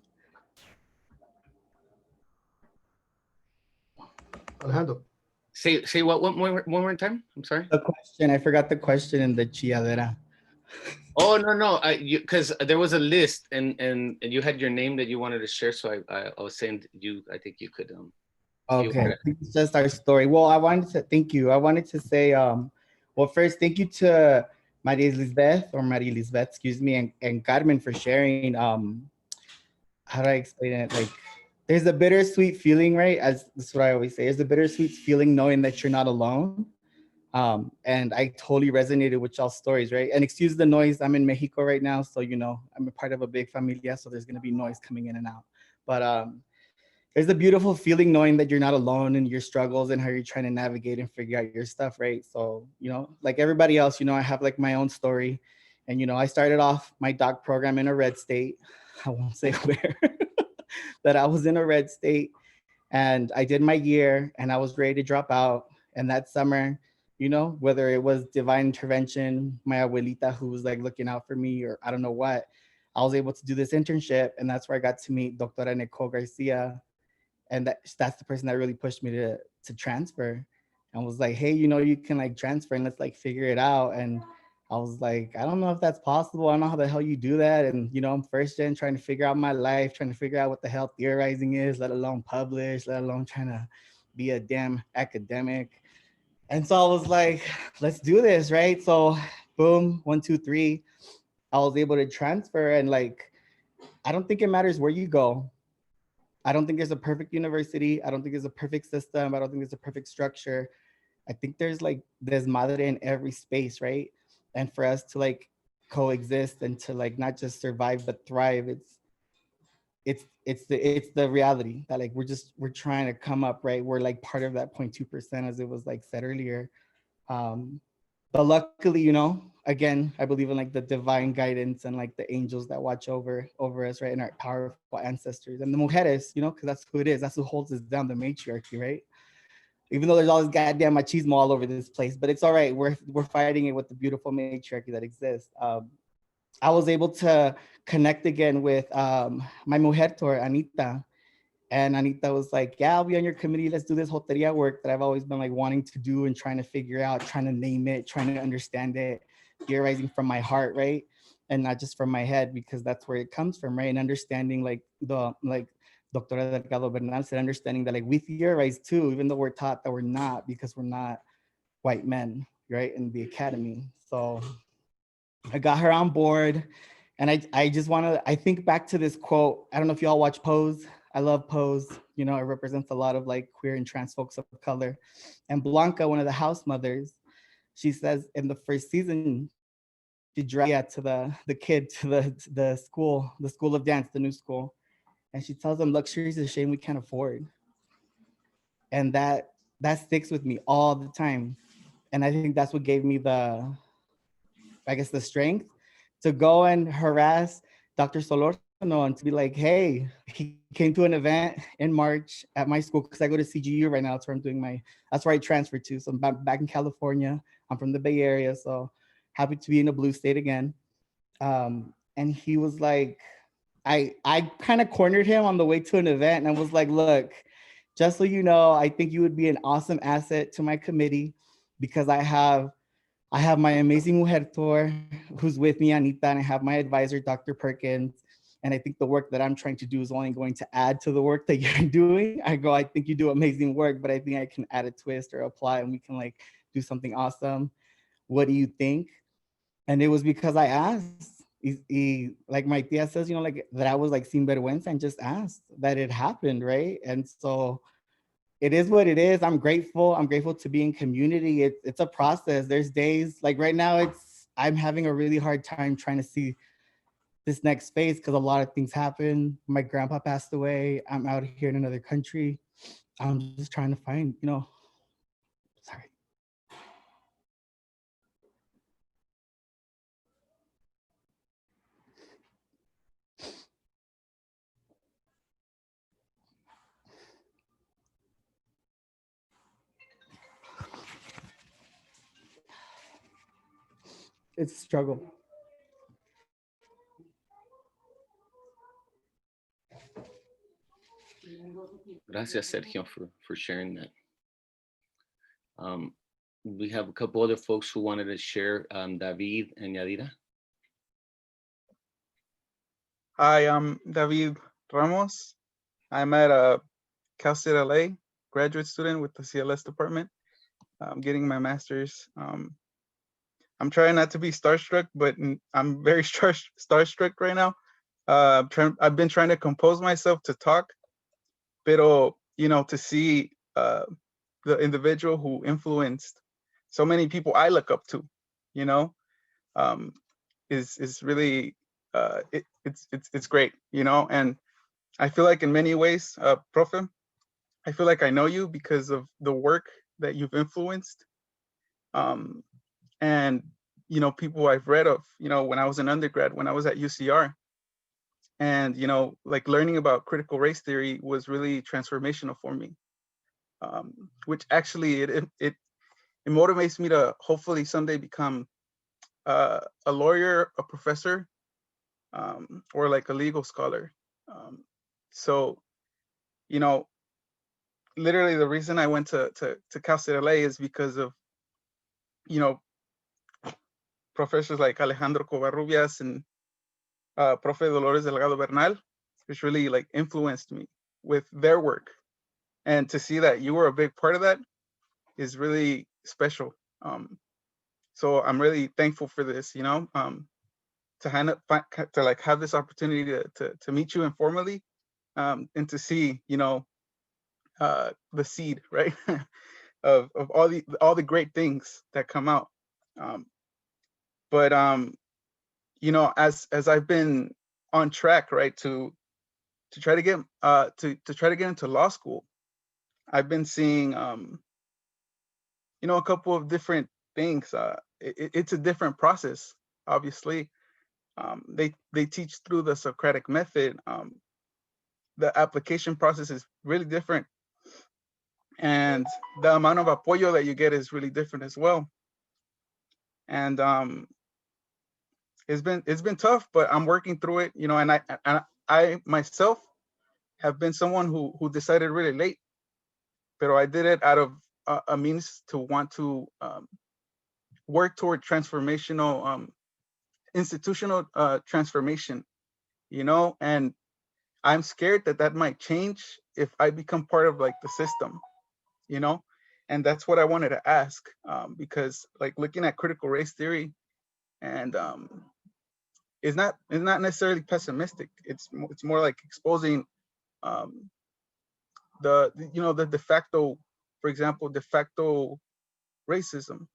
Alejandro. Say what one more time? I'm sorry. The question, I forgot the question in the chilladera. Oh, no, because there was a list and you had your name that you wanted to share. So I was saying I think you could. Okay, it's just our story. Well, I wanted to thank you. I wanted to say, well, first, thank you to Maria Lisbeth, excuse me, and Carmen for sharing. How do I explain it? Like, there's a bittersweet feeling, right? As that's what I always say. There's a bittersweet feeling knowing that you're not alone. And I totally resonated with y'all's stories, right? And excuse the noise. I'm in Mexico right now, so I'm a part of a big familia, so there's gonna be noise coming in and out. But there's a beautiful feeling knowing that you're not alone in your struggles and how you're trying to navigate and figure out your stuff, right? So, like everybody else, I have like my own story. And, I started off my doc program in a red state. I won't say where, but I was in a red state and I did my year and I was ready to drop out. And that summer, you know, whether it was divine intervention, my abuelita who was like looking out for me, or I don't know what, I was able to do this internship. And that's where I got to meet Doctora Nicole Garcia. And that's the person that really pushed me to transfer, and was like, hey, you know, you can like transfer and let's like figure it out. And I was like, I don't know if that's possible. I don't know how the hell you do that. And, you know, I'm first gen trying to figure out my life, trying to figure out what the hell theorizing is, let alone publish, let alone trying to be a damn academic. And so I was like, let's do this, right? So boom, 1, 2, 3, I was able to transfer. And like, I don't think it matters where you go. I don't think there's a perfect university. I don't think there's a perfect system. I don't think there's a perfect structure. I think there's like desmadre in every space, right? And for us to like coexist and to like not just survive but thrive, it's the reality that like we're trying to come up, right? We're like part of that 0.2%, as it was like said earlier. But luckily, you know, again, I believe in like the divine guidance and like the angels that watch over us, right? And our powerful ancestors and the mujeres, you know, because that's who it is. That's who holds us down, the matriarchy, right? Even though there's all this goddamn machismo all over this place, but it's all right. We're fighting it with the beautiful matriarchy that exists. I was able to connect again with my mujer tour, Anita. And Anita was like, yeah, I'll be on your committee. Let's do this joteria work that I've always been like wanting to do and trying to figure out, trying to name it, trying to understand it, theorizing from my heart, right? And not just from my head, because that's where it comes from, right? And understanding like Doctora Delgado Bernal said, understanding that like we theorize too, even though we're taught that we're not, because we're not white men, right? In the academy. So I got her on board. And I just want to, I think back to this quote. I don't know if y'all watch Pose. I love Pose. You know, it represents a lot of like queer and trans folks of color. And Blanca, one of the house mothers, she says in the first season, she dragged to the kid to the school of dance, the new school. And she tells them luxury is a shame we can't afford. And that sticks with me all the time. And I think that's what gave me the strength to go and harass Dr. Solorzano and to be like, hey, he came to an event in March at my school, because I go to CGU right now. That's where I'm doing that's where I transferred to. So I'm back in California. I'm from the Bay Area, so happy to be in a blue state again. And he was like, I kind of cornered him on the way to an event, and I was like, look, just so you know, I think you would be an awesome asset to my committee, because I have my amazing mujer who's with me, Anita, and I have my advisor, Dr. Perkins. And I think the work that I'm trying to do is only going to add to the work that you're doing. I think you do amazing work, but I think I can add a twist or apply, and we can like do something awesome. What do you think? And it was because I asked. Like my tia says, you know, like that I was like sin vergüenza and just asked that it happened, right? And so it is what it is. I'm grateful. I'm grateful to be in community. It's a process. There's days like right now, I'm having a really hard time trying to see this next phase, because a lot of things happen. My grandpa passed away. I'm out here in another country. I'm just trying to find, you know, sorry. It's a struggle. Gracias, Sergio, for sharing that. We have a couple other folks who wanted to share, David and Yadira. Hi, I'm David Ramos. I'm at Cal State LA, graduate student with the CLS department. I'm getting my master's. I'm trying not to be starstruck, but I'm very starstruck right now. I've been trying to compose myself to talk, pero, you know, to see the individual who influenced so many people I look up to, you know, is really it's great, you know. And I feel like in many ways, Profe, I feel like I know you because of the work that you've influenced. And, you know, people I've read of, you know, when I was an undergrad, when I was at UCR. And, you know, like learning about critical race theory was really transformational for me, which actually it motivates me to hopefully someday become a lawyer, a professor, or like a legal scholar. So, you know, literally the reason I went to Cal State LA is because of, you know, professors like Alejandro Covarrubias and Profe Dolores Delgado Bernal, which really like influenced me with their work. And to see that you were a big part of that is really special. So I'm really thankful for this, you know, to like have this opportunity to meet you informally, and to see, you know, the seed, right, of all the great things that come out. But you know, as I've been on track, right, to try to get to try to get into law school, I've been seeing you know, a couple of different things. It's a different process, obviously. They teach through the Socratic method. The application process is really different, and the amount of apoyo that you get is really different as well. And it's been tough, but I'm working through it, you know. And I myself have been someone who decided really late, but I did it out of a means to want to work toward transformational, institutional transformation, you know. And I'm scared that that might change if I become part of like the system, you know. And that's what I wanted to ask, because like looking at critical race theory, and it's not necessarily pessimistic. It's more like exposing the you know, the de facto, for example, de facto racism,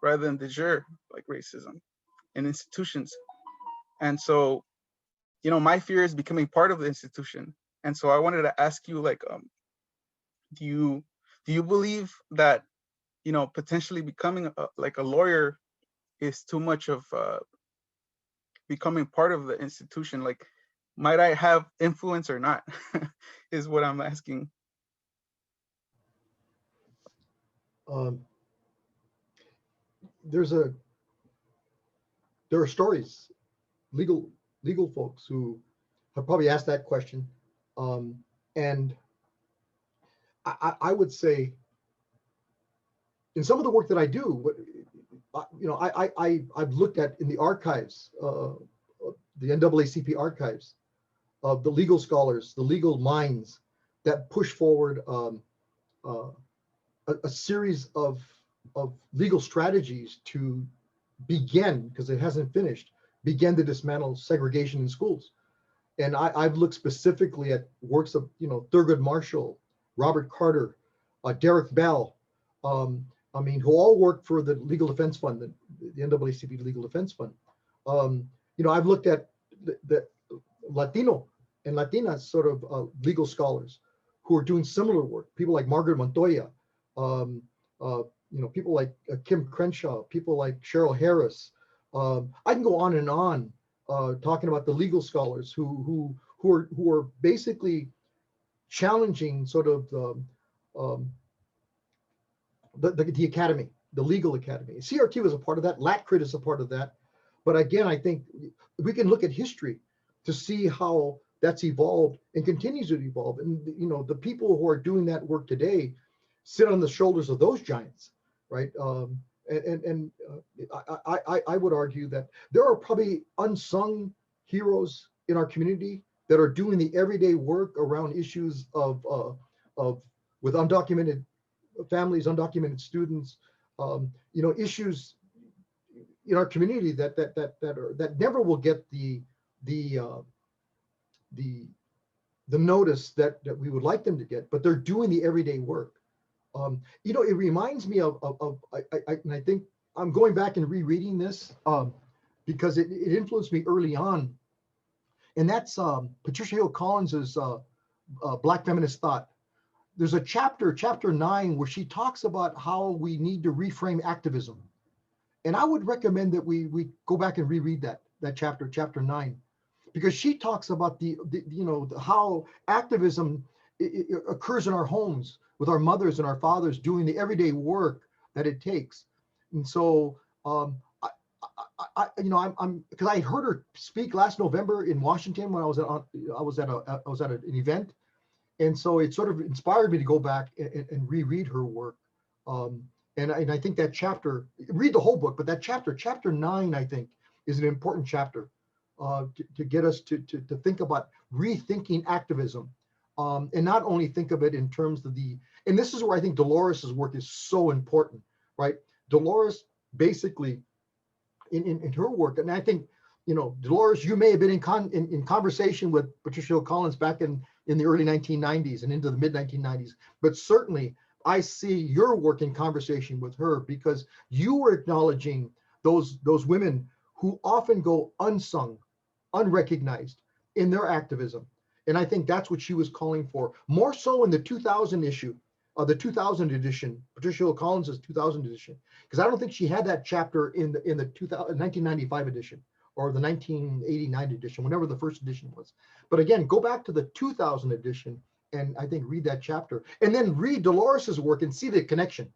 rather than de jure like racism in institutions. And so, you know, my fear is becoming part of the institution. And so I wanted to ask you, like, do you believe that, you know, potentially becoming like a lawyer is too much of becoming part of the institution? Like, might I have influence or not? Is what I'm asking. There are stories, legal folks who have probably asked that question, and I would say, in some of the work that I do, you know, I've looked at in the archives, the NAACP archives, of the legal scholars, the legal minds that push forward a series of legal strategies to begin, because it hasn't finished, begin to dismantle segregation in schools. And I've looked specifically at works of, you know, Thurgood Marshall, Robert Carter, Derek Bell, I mean, who all worked for the Legal Defense Fund, the NAACP Legal Defense Fund. You know, I've looked at the Latino and Latina sort of legal scholars who are doing similar work. People like Margaret Montoya, you know, people like Kim Crenshaw, people like Cheryl Harris. I can go on and on talking about the legal scholars who are basically challenging sort of the academy, the legal academy. CRT was a part of that. LatCrit is a part of that. But again, I think we can look at history to see how that's evolved and continues to evolve. And, you know, the people who are doing that work today sit on the shoulders of those giants, right? I would argue that there are probably unsung heroes in our community that are doing the everyday work around issues of with undocumented families, undocumented students, you know, issues in our community that never will get the notice that we would like them to get, but they're doing the everyday work. You know, it reminds me of and I think I'm going back and rereading this because it influenced me early on, and that's Patricia Hill Collins's Black Feminist Thought. There's a chapter 9, where she talks about how we need to reframe activism. And I would recommend that we go back and reread that chapter 9, because she talks about the you know, how activism it occurs in our homes with our mothers and our fathers doing the everyday work that it takes. And so I'm because I heard her speak last November in Washington when I was at an event, and so it sort of inspired me to go back and reread her work. And I think that chapter, read the whole book, but that chapter 9, I think, is an important chapter to get us to think about rethinking activism, and not only think of it in terms of and this is where I think Dolores's work is so important, right? Dolores basically in her work, and I think, Dolores, you may have been in conversation with Patricia Hill Collins back in the early 1990s and into the mid 1990s, but certainly I see your work in conversation with her, because you were acknowledging those women who often go unsung, unrecognized in their activism. And I think that's what she was calling for, more so in the 2000 issue, the 2000 edition, Patricia Hill Collins' 2000 edition, because I don't think she had that chapter in the 1995 edition or the 1989 edition, whenever the first edition was. But again, go back to the 2000 edition and I think read that chapter, and then read Dolores's work and see the connection,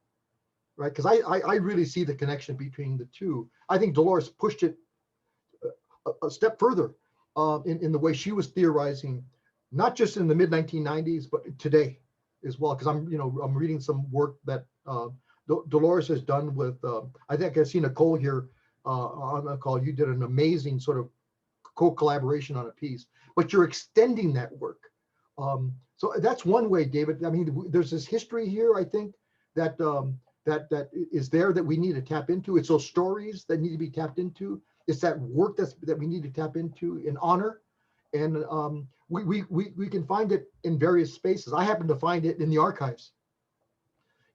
right? Because I really see the connection between the two. I think Dolores pushed it a step further in the way she was theorizing, not just in the mid 1990s, but today as well. Because I'm reading some work that Dolores has done with. I think I see Nicole here on the call. You did an amazing sort of co-collaboration on a piece, but you're extending that work. So that's one way, David. I mean, there's this history here, I think, that that is there that we need to tap into. It's those stories that need to be tapped into. It's that work that we need to tap into in honor. And we can find it in various spaces. I happen to find it in the archives,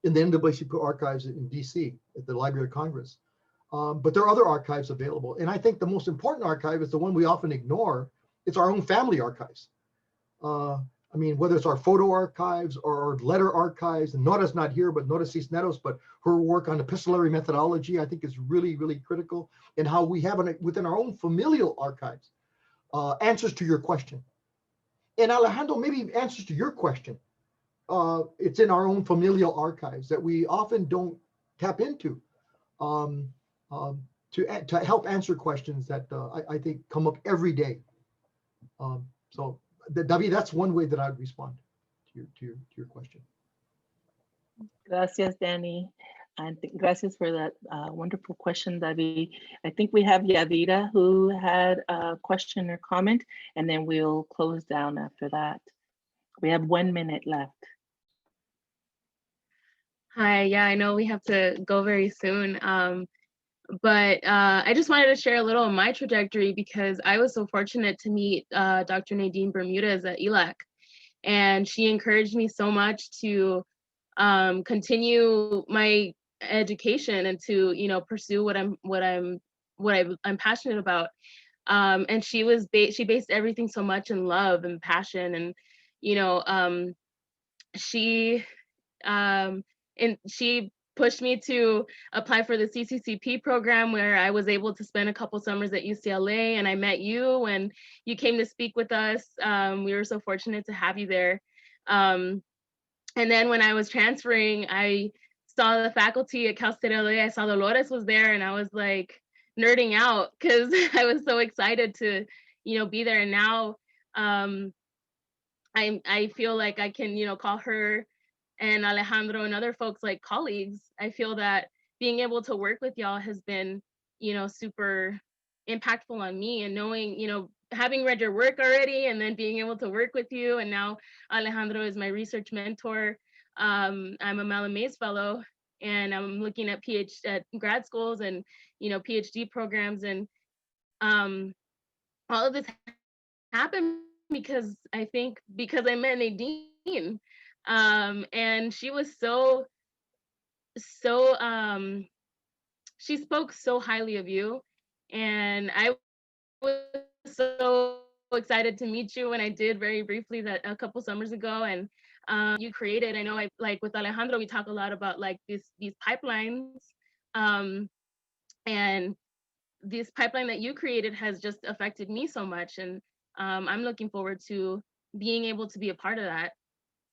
in the NAACP archives in DC at the Library of Congress. But there are other archives available. And I think the most important archive is the one we often ignore. It's our own family archives. I mean, whether it's our photo archives or our letter archives, and Nora's not here, but Nora Cisneros, but her work on epistolary methodology, I think is really, really critical, and how we have within our own familial archives, answers to your question. And Alejandro, maybe answers to your question. It's in our own familial archives that we often don't tap into to help answer questions that I think come up every day. So David, that's one way that I'd respond to your question. Gracias, Danny. And gracias for that wonderful question, David. I think we have Yadira who had a question or comment, and then we'll close down after that. We have 1 minute left. Hi, yeah, I know we have to go very soon. But I just wanted to share a little of my trajectory, because I was so fortunate to meet Dr. Nadine Bermudez at ELAC, and she encouraged me so much to continue my education and to pursue what I'm passionate about. And she based everything so much in love and passion, and she pushed me to apply for the CCCP program, where I was able to spend a couple summers at UCLA, and I met you when you came to speak with us. We were so fortunate to have you there. And then when I was transferring, I saw the faculty at Cal State LA. I saw Lotus was there, and I was like nerding out because I was so excited to, be there. And now I feel like I can, call her and Alejandro and other folks like colleagues. I feel that being able to work with y'all has been, super impactful on me, and knowing, having read your work already and then being able to work with you. And now Alejandro is my research mentor. I'm a Malamés fellow, and I'm looking at grad schools and, PhD programs. And all of this happened because I met Nadine. And she was she spoke so highly of you, and I was so excited to meet you when I did very briefly that a couple summers ago. And you created, I know, like with Alejandro, we talk a lot about like these pipelines, and this pipeline that you created has just affected me so much, and I'm looking forward to being able to be a part of that.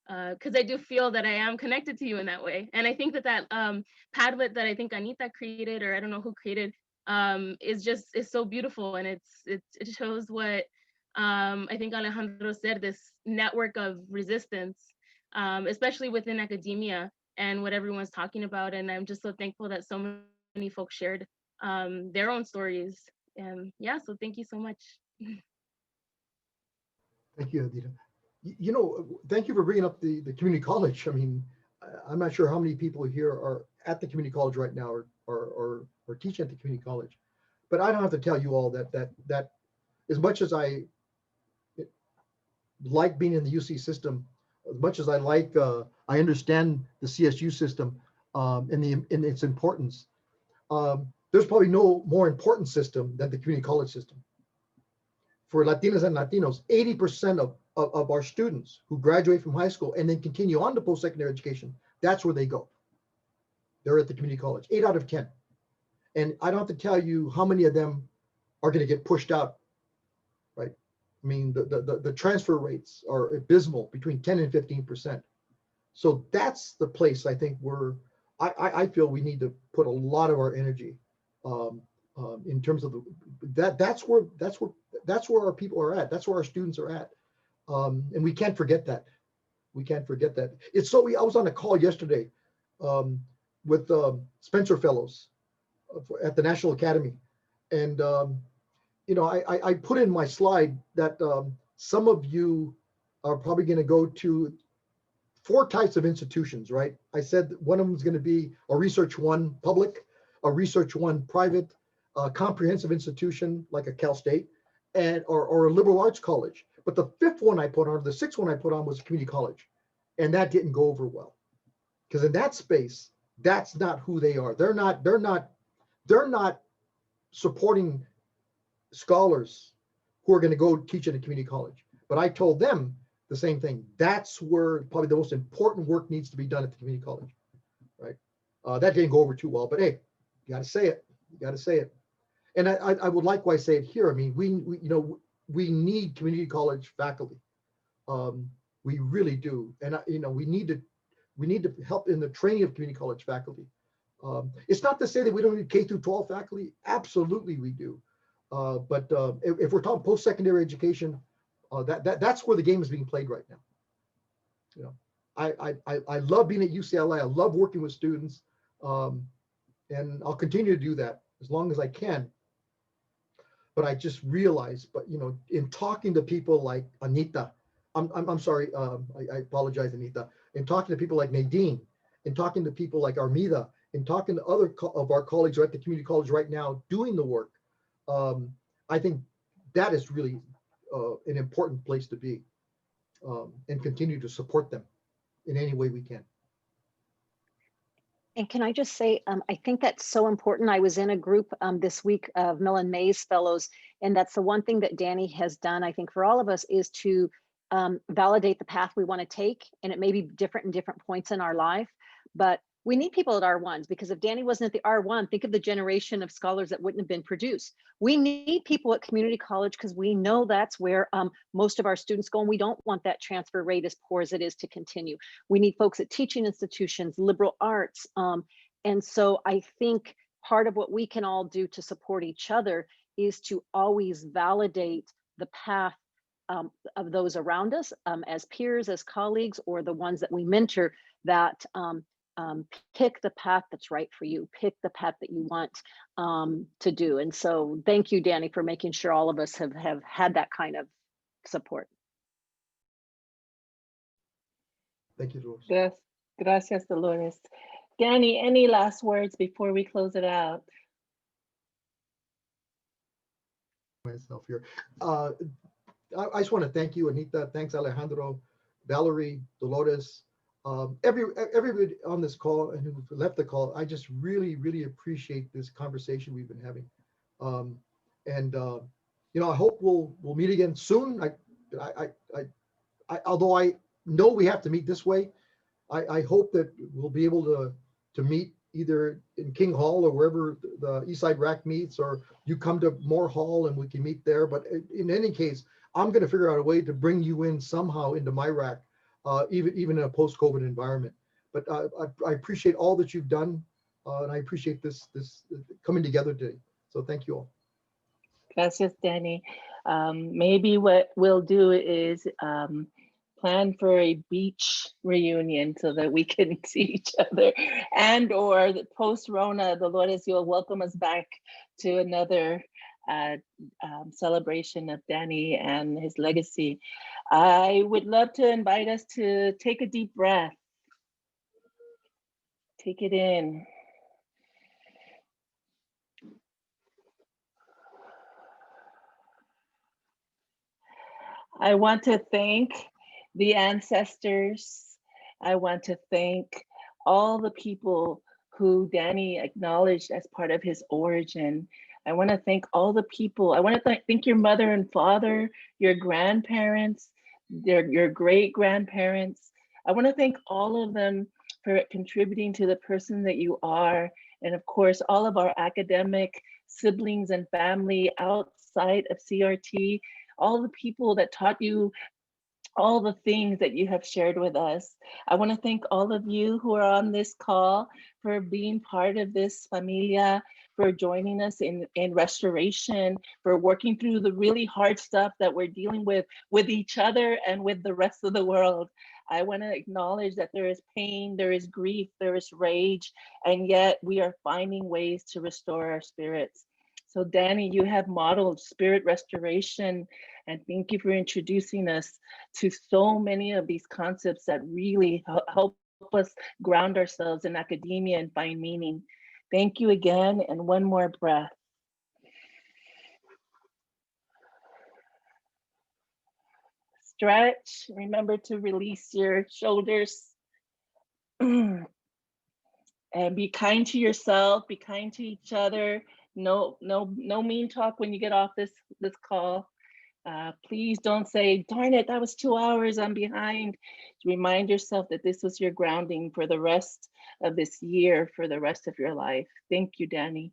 because I do feel that I am connected to you in that way. And I think that that Padlet that I think Anita created, or I don't know who created, is so beautiful, and it shows what I think Alejandro said, this network of resistance, especially within academia and what everyone's talking about. And I'm just so thankful that so many folks shared their own stories. And yeah, so thank you so much. Thank you, Adita. You know, thank you for bringing up the community college. I mean, I'm not sure how many people here are at the community college right now or teaching at the community college, but I don't have to tell you all that as much as I like being in the UC system, as much as I I understand the CSU system and its importance. There's probably no more important system than the community college system. For Latinas and Latinos, 80% of our students who graduate from high school and then continue on to post-secondary education, that's where they go. They're at the community college, 8 out of 10. And I don't have to tell you how many of them are going to get pushed out, right? I mean, the transfer rates are abysmal, between 10 and 15%. So that's the place I think I feel we need to put a lot of our energy in terms of that's where our people are at. That's where our students are at. And we can't forget that. We can't forget that. It's so I was on a call yesterday with Spencer Fellows at the National Academy. And, you know, I put in my slide that some of you are probably going to go to 4 types of institutions, right? I said one of them is going to be a Research 1 public, a Research 1 private, a comprehensive institution like a Cal State, or a liberal arts college. But the 5th one I put on, the 6th one I put on was a community college. And that didn't go over well. Because in that space, that's not who they are. They're not supporting scholars who are going to go teach in a community college. But I told them the same thing. That's where probably the most important work needs to be done at the community college, right? That didn't go over too well, but hey, you got to say it. You got to say it. And I would likewise say it here. I mean, we need community college faculty. We really do. And we need to help in the training of community college faculty. It's not to say that we don't need K through 12 faculty. Absolutely, we do. But if we're talking post-secondary education, that's where the game is being played right now. You know, I love being at UCLA. I love working with students, and I'll continue to do that as long as I can. But I just realized, in talking to people like Anita, I'm sorry, I apologize, Anita. In talking to people like Nadine, in talking to people like Armida, in talking to other of our colleagues who are at the community college right now doing the work, I think that is really an important place to be, and continue to support them in any way we can. And can I just say, I think that's so important. I was in a group this week of Millen Mays fellows, and that's the one thing that Danny has done, I think, for all of us, is to validate the path we want to take. And it may be different in different points in our life, but we need people at R1s, because if Danny wasn't at the R1, think of the generation of scholars that wouldn't have been produced. We need people at community college because we know that's where most of our students go, and we don't want that transfer rate as poor as it is to continue. We need folks at teaching institutions, liberal arts. And so I think part of what we can all do to support each other is to always validate the path of those around us, as peers, as colleagues, or the ones that we mentor, that pick the path that's right for you, pick the path that you want to do. And so thank you, Danny, for making sure all of us have had that kind of support. Thank you, Dolores. Gracias, Dolores. Danny, any last words before we close it out? Myself here. I just want to thank you, Anita. Thanks, Alejandro, Valerie, Dolores, everybody on this call and who left the call. I just really, really appreciate this conversation we've been having. I hope we'll meet again soon. Although I know we have to meet this way, I hope that we'll be able to meet either in King Hall or wherever the Eastside RAC meets, or you come to Moore Hall and we can meet there. But in any case, I'm going to figure out a way to bring you in somehow into my RAC even in a post-COVID environment. But I appreciate all that you've done, and I appreciate this coming together today. So thank you all. Gracias, Danny. Maybe what we'll do is plan for a beach reunion so that we can see each other, and or the post-Rona, Dolores, you'll welcome us back to another celebration of Danny and his legacy. I would love to invite us to take a deep breath. Take it in. I want to thank the ancestors. I want to thank all the people who Danny acknowledged as part of his origin. I want to thank all the people. I want to thank your mother and father, your grandparents, your great-grandparents. I want to thank all of them for contributing to the person that you are. And of course, all of our academic siblings and family outside of CRT, all the people that taught you all the things that you have shared with us. I want to thank all of you who are on this call for being part of this familia, for joining us in restoration, for working through the really hard stuff that we're dealing with each other and with the rest of the world. I want to acknowledge that there is pain, there is grief, there is rage, and yet we are finding ways to restore our spirits. So Danny, you have modeled spirit restoration, and thank you for introducing us to so many of these concepts that really help us ground ourselves in academia and find meaning. Thank you again, and one more breath. Stretch, remember to release your shoulders. And be kind to yourself, be kind to each other. No mean talk when you get off this call. Please don't say, darn it, that was 2 hours, I'm behind. Remind yourself that this was your grounding for the rest of this year, for the rest of your life. Thank you, Danny.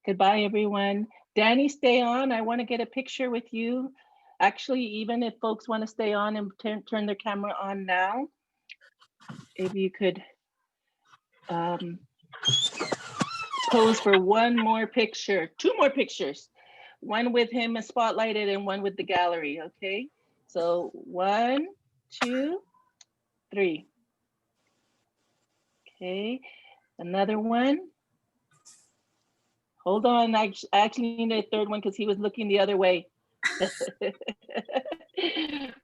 Goodbye, everyone. Danny, stay on. I want to get a picture with you. Actually, even if folks want to stay on and turn their camera on now, if you could pose for one more picture, 2 more pictures. One with him spotlighted and one with the gallery, okay? So 1, 2, 3. Okay, another one. Hold on, I actually need a third one because he was looking the other way.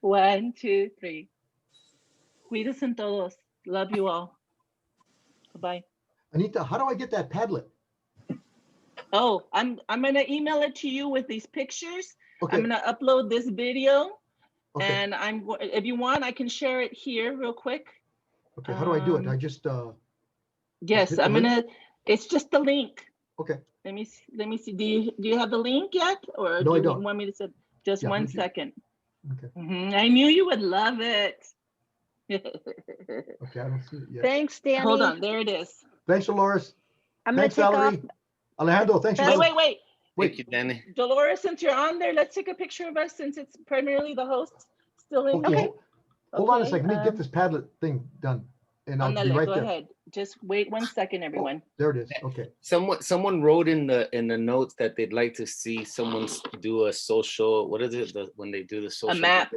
1, 2, 3. Cuídense en todos. Love you all. Bye-bye. Anita, how do I get that Padlet? Oh, I'm gonna email it to you with these pictures. Okay. I'm gonna upload this video, okay. And if you want, I can share it here real quick. Okay, how do I do it? I just yes, I'm gonna. It's just the link. Okay. Let me see. Do you have the link yet, or no, do I don't. You want me to send? Just 1 second. Okay. I knew you would love it. Okay, I don't see it yet. Thanks, Danny. Hold on, there it is. Thanks, Dolores. I'm thanks, gonna take Valerie. off. Alejandro, thanks. Wait. Thank you, Danny. Dolores, since you're on there, let's take a picture of us since it's primarily the host still in. Okay. Hold on a second. Let me get this Padlet thing done, and I'll be right go there. ahead. Just wait 1 second, everyone. Oh, there it is. Okay. Someone wrote in the notes that they'd like to see someone do a social. What is it? When they do the social. A map.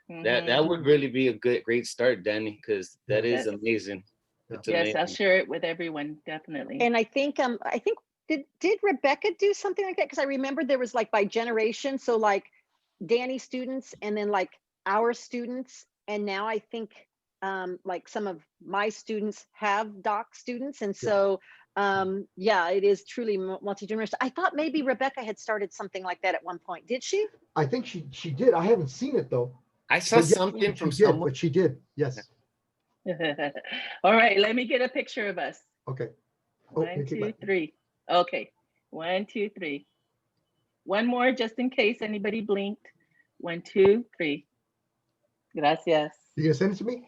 That would really be a great start, Danny, because that is amazing. It's yes, amazing. I'll share it with everyone, definitely. And I think did Rebecca do something like that? Because I remember there was like by generation, so like Danny students and then like our students, and now I think like some of my students have doc students, and so yeah, it is truly multi-generational. I thought maybe Rebecca had started something like that at one point. Did she? I think she did. I haven't seen it though. I saw something from someone. But she did. Yes. All right, let me get a picture of us. Okay. 1, 2, 3. Okay. 1, 2, 3. One more just in case anybody blinked. 1, 2, 3. Gracias. You gonna send it to me?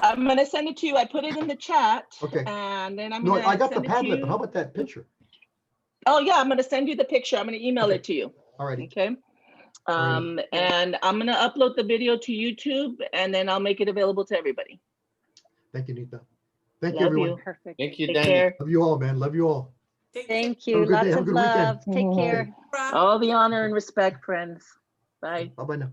I'm gonna send it to you. I put it in the chat. Okay. And then I'm no, gonna I got the send it to Padlet, you. but how about that picture? Oh yeah, I'm gonna send you the picture. I'm gonna email it to you. All right. Okay. And I'm gonna upload the video to YouTube and then I'll make it available to everybody. Thank you, Nita. Thank you, Love everyone. you. Perfect. Thank you, Take Danny. care. Love you all, man. Love you all. Thank Have a you. good day. Lots Have a of good weekend. love. Take care. All the honor and respect, friends. Bye. Bye-bye now.